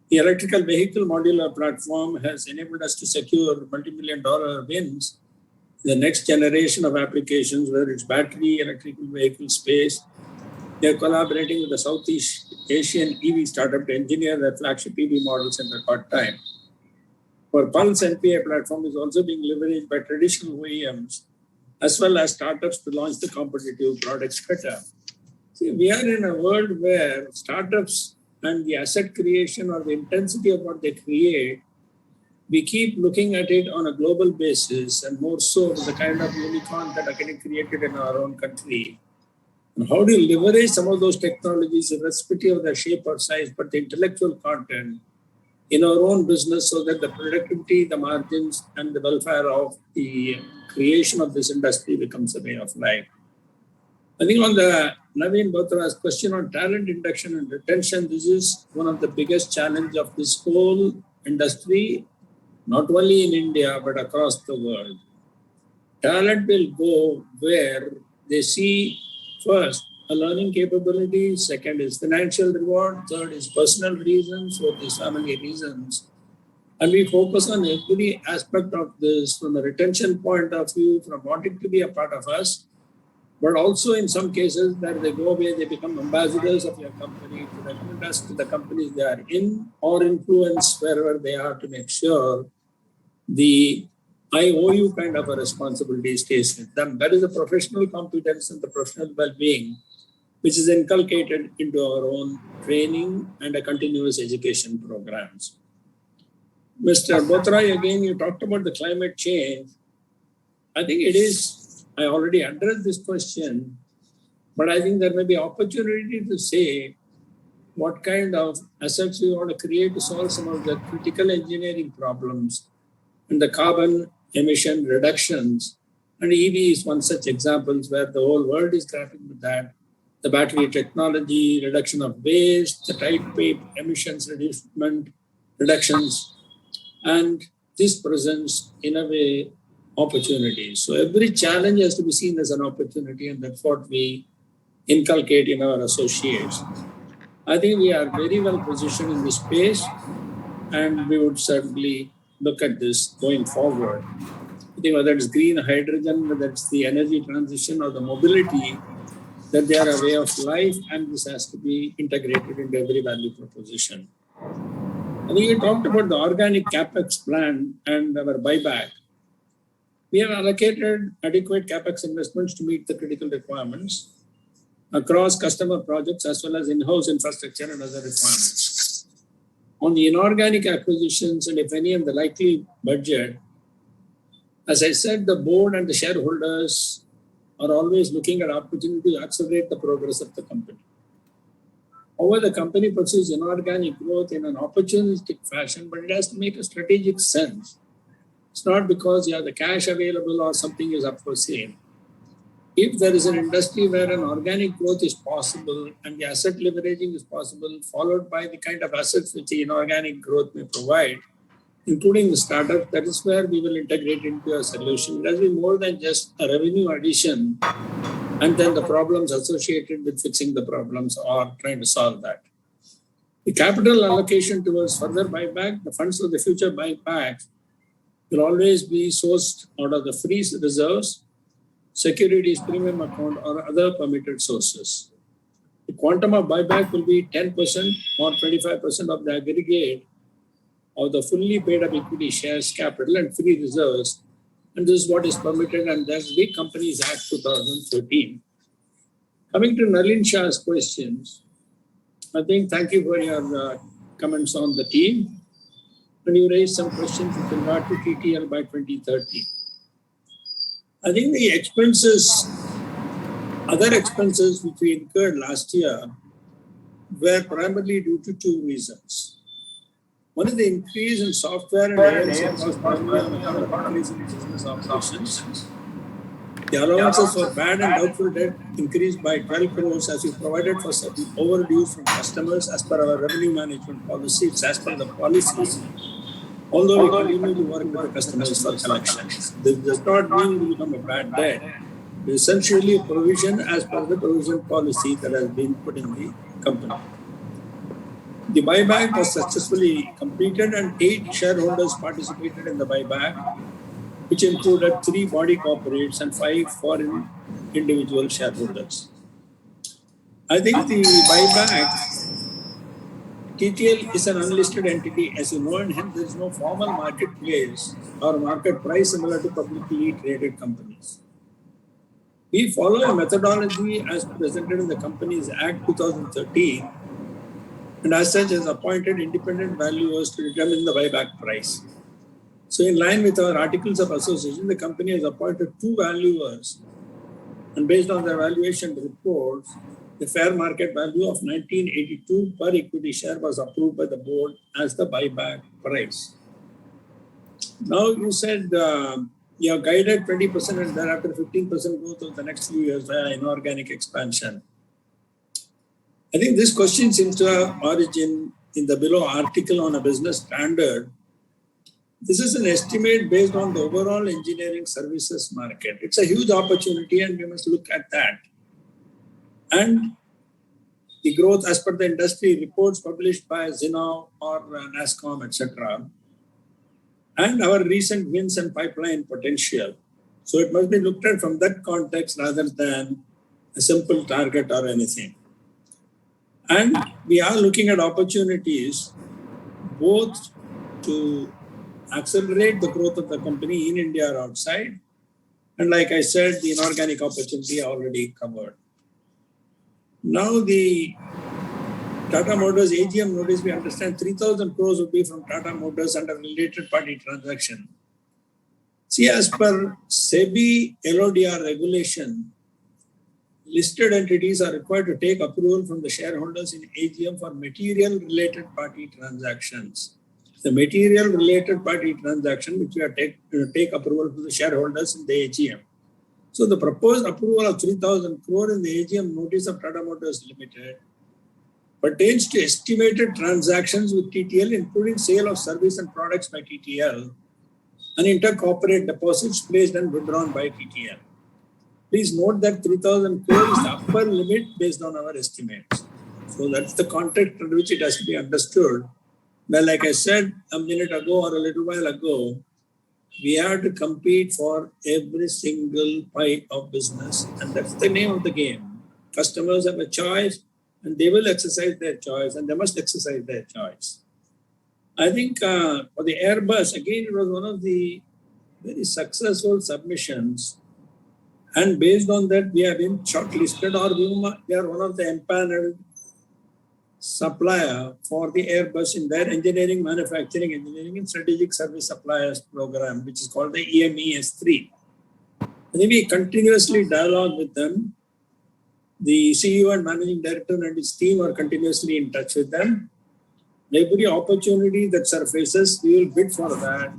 S2: The electrical vehicle modular platform has enabled us to secure multi-million-dollar wins in the next generation of applications, whether it's battery, electrical vehicle space. They are collaborating with the Southeast Asian EV startup to engineer their flagship EV models in record time. Our Pulse NPI platform is also being leveraged by traditional OEMs as well as startups to launch the competitive products better. See, we are in a world where startups and the asset creation or the intensity of what they create, we keep looking at it on a global basis and more so the kind of unicorns that are getting created in our own country. And how do you leverage some of those technologies irrespective of their shape or size, but the intellectual content in our own business so that the productivity, the margins, and the welfare of the creation of this industry becomes a way of life. I think on the Naveen Botra's question on talent induction and retention, this is one of the biggest challenges of this whole industry, not only in India, but across the world. Talent will go where they see first a learning capability, second is financial reward, third is personal reasons, fourth is family reasons. And we focus on every aspect of this from a retention point of view, from wanting to be a part of us, but also in some cases that they go away, they become ambassadors of your company to recommend us to the companies they are in or influence wherever they are to make sure the IOU kind of a responsibility stays with them. That is the professional competence and the professional well-being, which is inculcated into our own training and a continuous education programs. Mr. Botrai, again, you talked about the climate change. I think it is, I already addressed this question, but I think there may be opportunity to say what kind of assets we want to create to solve some of the critical engineering problems and the carbon emission reductions. And EV is one such example where the whole world is grappling with that. The battery technology, reduction of waste, the tight pipe emissions reductions, and this presents, in a way, opportunities. So every challenge has to be seen as an opportunity, and that's what we inculcate in our associates. I think we are very well positioned in this space, and we would certainly look at this going forward. I think whether it's green hydrogen, whether it's the energy transition or the mobility, that they are a way of life, and this has to be integrated into every value proposition. I think you talked about the organic capex plan and our buyback. We have allocated adequate capex investments to meet the critical requirements across customer projects as well as in-house infrastructure and other requirements. On the inorganic acquisitions, and if any, in the likely budget, as I said, the board and the shareholders are always looking at opportunity to accelerate the progress of the company. However, the company pursues inorganic growth in an opportunistic fashion, but it has to make a strategic sense. It's not because you have the cash available or something is up for sale. If there is an industry where an organic growth is possible and the asset leveraging is possible, followed by the kind of assets which the inorganic growth may provide, including the startup, that is where we will integrate into a solution. It has to be more than just a revenue addition and then the problems associated with fixing the problems or trying to solve that. The capital allocation towards further buyback, the funds for the future buybacks will always be sourced out of the free reserves, securities premium account, or other permitted sources. The quantum of buyback will be 10% or 25% of the aggregate of the fully paid up equity shares capital and free reserves. And this is what is permitted under the Companies Act 2013. Coming to Nalin Shah's questions, I think thank you for your comments on the team. And you raised some questions with regard to TTL by 2030. I think the expenses, other expenses which we incurred last year were primarily due to two reasons. One is the increase in software and AMC costs primarily on account of increase in business operations. The allowances for bad and doubtful debt increased by 12 crores as we provided for certain overdues from customers as per our revenue management policy. It's as per the policy. Although we continue to work with the customers for collections. This does not mean we become a bad debt. It is essentially a provision as per the provision policy that has been put in the company. The buyback was successfully completed and 8 shareholders participated in the buyback, which included 3 body corporates and 5 foreign individual shareholders. I think the buyback, TTL is an unlisted entity, as you know, and hence there is no formal marketplace or market price similar to publicly traded companies. We follow a methodology as presented in the Companies Act 2013, and as such has appointed independent valuers to determine the buyback price. So in line with our articles of association, the company has appointed 2 valuers, and based on their valuation reports, the fair market value of 1982 per equity share was approved by the board as the buyback price. Now you said you have guided 20% and thereafter 15% growth over the next few years via inorganic expansion. I think this question seems to have origin in the below article on a business standard. This is an estimate based on the overall engineering services market. It's a huge opportunity and we must look at that. And the growth as per the industry reports published by Zinov or NASCOM, etc. And our recent wins and pipeline potential. So it must be looked at from that context rather than a simple target or anything. And we are looking at opportunities both to accelerate the growth of the company in India or outside. And like I said, the inorganic opportunity already covered. Now the Tata Motors AGM notice, we understand 3,000 crores would be from Tata Motors under related party transaction. See, as per SEBI LODR regulation, listed entities are required to take approval from the shareholders in AGM for material related party transactions. The material related party transaction which we are take approval from the shareholders in the AGM. So the proposed approval of 3,000 crore in the AGM notice of Tata Motors Limited pertains to estimated transactions with TTL, including sale of service and products by TTL and intercorporate deposits placed and withdrawn by TTL. Please note that 3,000 crore is the upper limit based on our estimates. So that's the context in which it has to be understood. Well, like I said a minute ago or a little while ago, we have to compete for every single pie of business, and that's the name of the game. Customers have a choice, and they will exercise their choice, and they must exercise their choice. I think for the Airbus, again, it was one of the very successful submissions, and based on that, we have been shortlisted, or we are one of the empaneled supplier for the Airbus in their engineering, manufacturing, engineering, and strategic service suppliers program, which is called the EMES3. And then we continuously dialogue with them. The CEO and managing director and his team are continuously in touch with them. Every opportunity that surfaces, we will bid for that.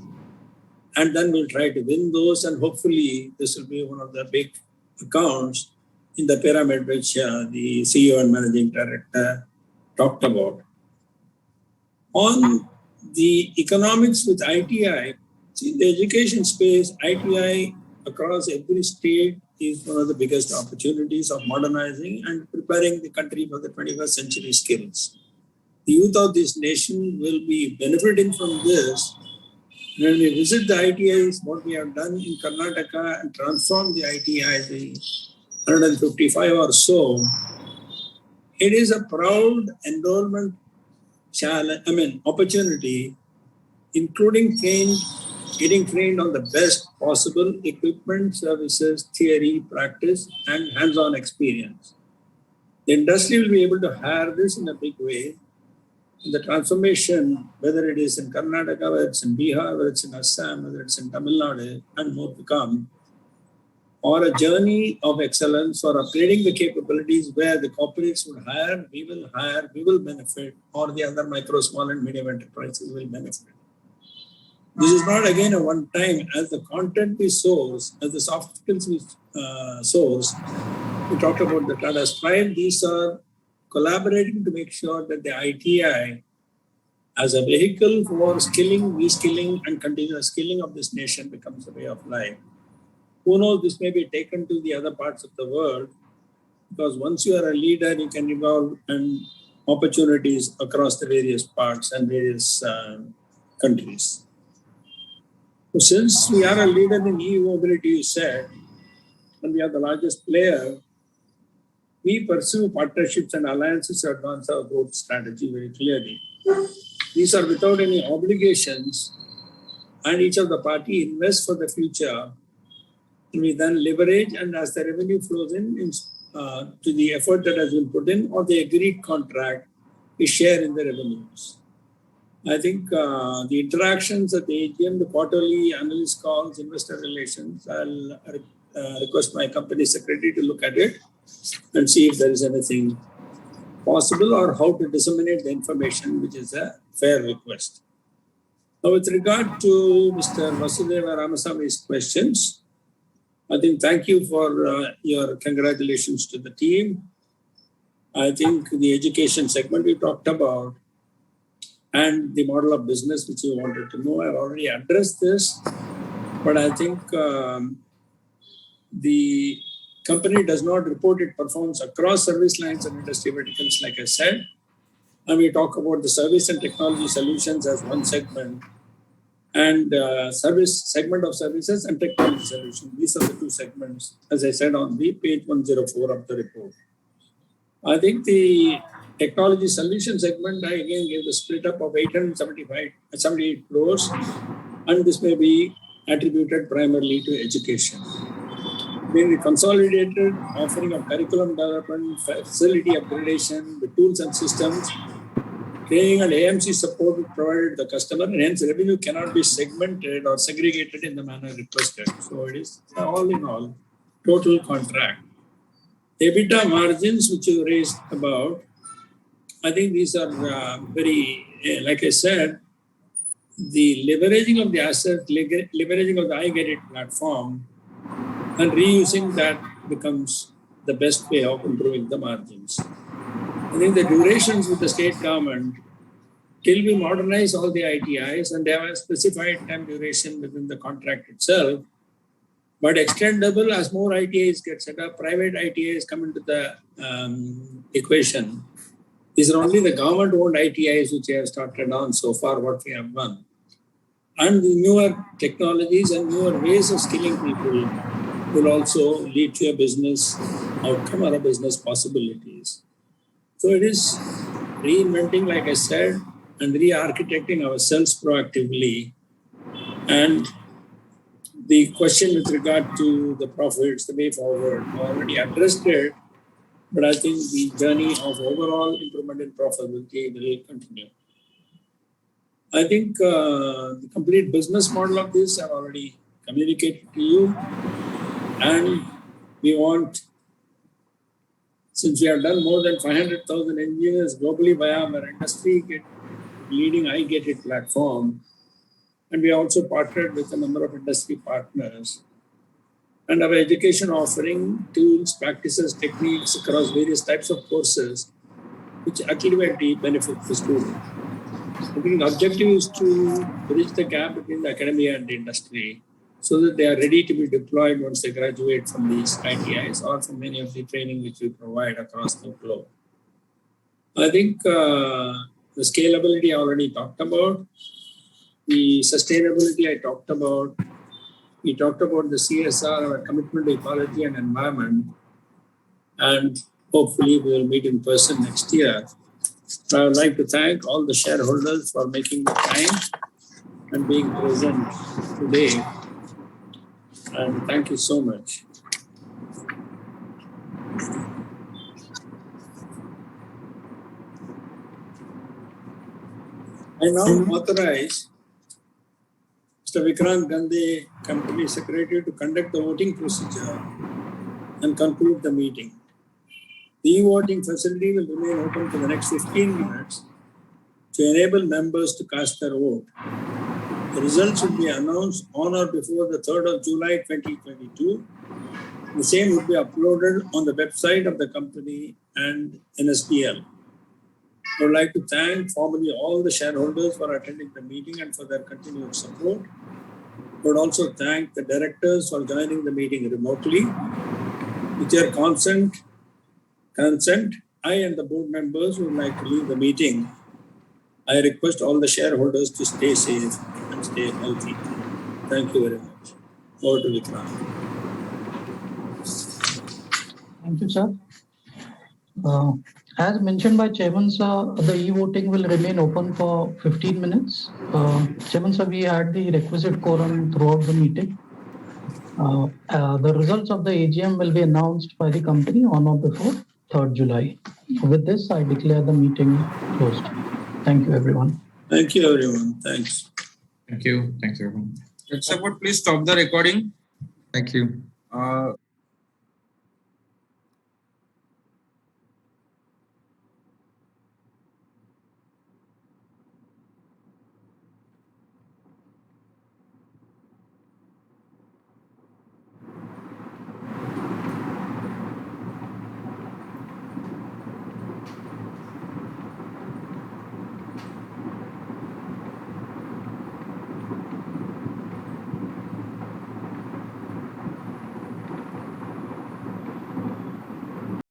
S2: And then we'll try to win those. And hopefully, this will be one of the big accounts in the pyramid, which the CEO and managing director talked about. On the economics with ITI, see, the education space, ITI across every state is one of the biggest opportunities of modernizing and preparing the country for the 21st century skills. The youth of this nation will be benefiting from this. When we visit the ITIs, what we have done in Karnataka and transformed the ITI, the 155 or so, it is a proud enrollment challenge, opportunity, including getting trained on the best possible equipment, services, theory, practice, and hands-on experience. The industry will be able to hire this in a big way. The transformation, whether it is in Karnataka, whether it's in Bihar, whether it's in Assam, whether it's in Tamil Nadu, and more to come, or a journey of excellence or upgrading the capabilities where the corporates would hire, we will benefit, or the other micro, small, and medium enterprises will benefit. This is not again a one time. As the content we source, as the soft skills we source, we talked about the Tata Strive. These are collaborating to make sure that the ITI as a vehicle for skilling, reskilling, and continuous skilling of this nation becomes a way of life. Who knows, this may be taken to the other parts of the world, because once you are a leader, you can evolve and opportunities across the various parts and various countries. So since we are a leader in e-mobility, you said, and we are the largest player, we pursue partnerships and alliances to advance our growth strategy very clearly. These are without any obligations, and each of the party invests for the future. We then leverage, and as the revenue flows in to the effort that has been put in or the agreed contract, we share in the revenues. I think the interactions at the AGM, the quarterly analyst calls, investor relations, I'll request my company secretary to look at it and see if there is anything possible or how to disseminate the information, which is a fair request. Now, with regard to Mr. Vasudeva Ramaswamy's questions, I think thank you for your congratulations to the team. I think the education segment we talked about and the model of business which you wanted to know, I've already addressed this, but I think the company does not report its performance across service lines and industry verticals, like I said. And we talk about the service and technology solutions as one segment, and service segment of services and technology solutions. These are the two segments, as I said on the page 104 of the report. I think the technology solution segment, I again gave the split up of 878 crores, and this may be attributed primarily to education. Being the consolidated offering of curriculum development, facility upgradation, the tools and systems, training and AMC support provided to the customer, and hence revenue cannot be segmented or segregated in the manner requested. So it is all in all, total contract. EBITDA margins, which you raised about, I think these are very, like I said, the leveraging of the asset, leveraging of the iGetIt platform, and reusing that becomes the best way of improving the margins. I think the durations with the state government, till we modernize all the ITIs, and they have a specified time duration within the contract itself, but extendable as more ITIs get set up, private ITIs come into the equation. These are only the government-owned ITIs which have started on so far, what we have done. And the newer technologies and newer ways of skilling people will also lead to a business outcome or a business possibilities. So it is reinventing, like I said, and re-architecting ourselves proactively. And the question with regard to the profits, the way forward, I already addressed it, but I think the journey of overall improvement in profitability will continue. I think the complete business model of this I've already communicated to you. And we want, since we have done more than 500,000 engineers globally via our industry leading iGetIt platform, and we also partnered with a number of industry partners. And our education offering tools, practices, techniques across various types of courses, which ultimately benefit the student. I think the objective is to bridge the gap between the academia and the industry so that they are ready to be deployed once they graduate from these ITIs or from many of the training which we provide across the globe. I think the scalability I already talked about, the sustainability I talked about, we talked about the CSR, our commitment to ecology and environment, and hopefully we will meet in person next year. I would like to thank all the shareholders for making the time and being present today. And thank you so much. I now authorize Mr. Vikrant Gandhi, Company Secretary, to conduct the voting procedure and conclude the meeting. The e-voting facility will remain open for the next 15 minutes to enable members to cast their vote. The results will be announced on or before the 3rd of July 2022. The same will be uploaded on the website of the company and NSDL. I would like to thank formally all the shareholders for attending the meeting and for their continued support. I would also thank the directors for joining the meeting remotely. With your consent, I and the board members would like to leave the meeting. I request all the shareholders to stay safe and stay healthy. Thank you very much. Over to Vikrant.
S1: Thank you, sir. As mentioned by Chairman, sir, the e-voting will remain open for 15 minutes. Chairman, sir, we had the requisite quorum throughout the meeting. The results of the AGM will be announced by the company on or before 3rd July. With this, I declare the meeting closed. Thank you, everyone.
S2: Thank you, everyone. Thanks.
S5: Thank you. Thanks, everyone. Let's support, please stop the recording.
S6: Thank you.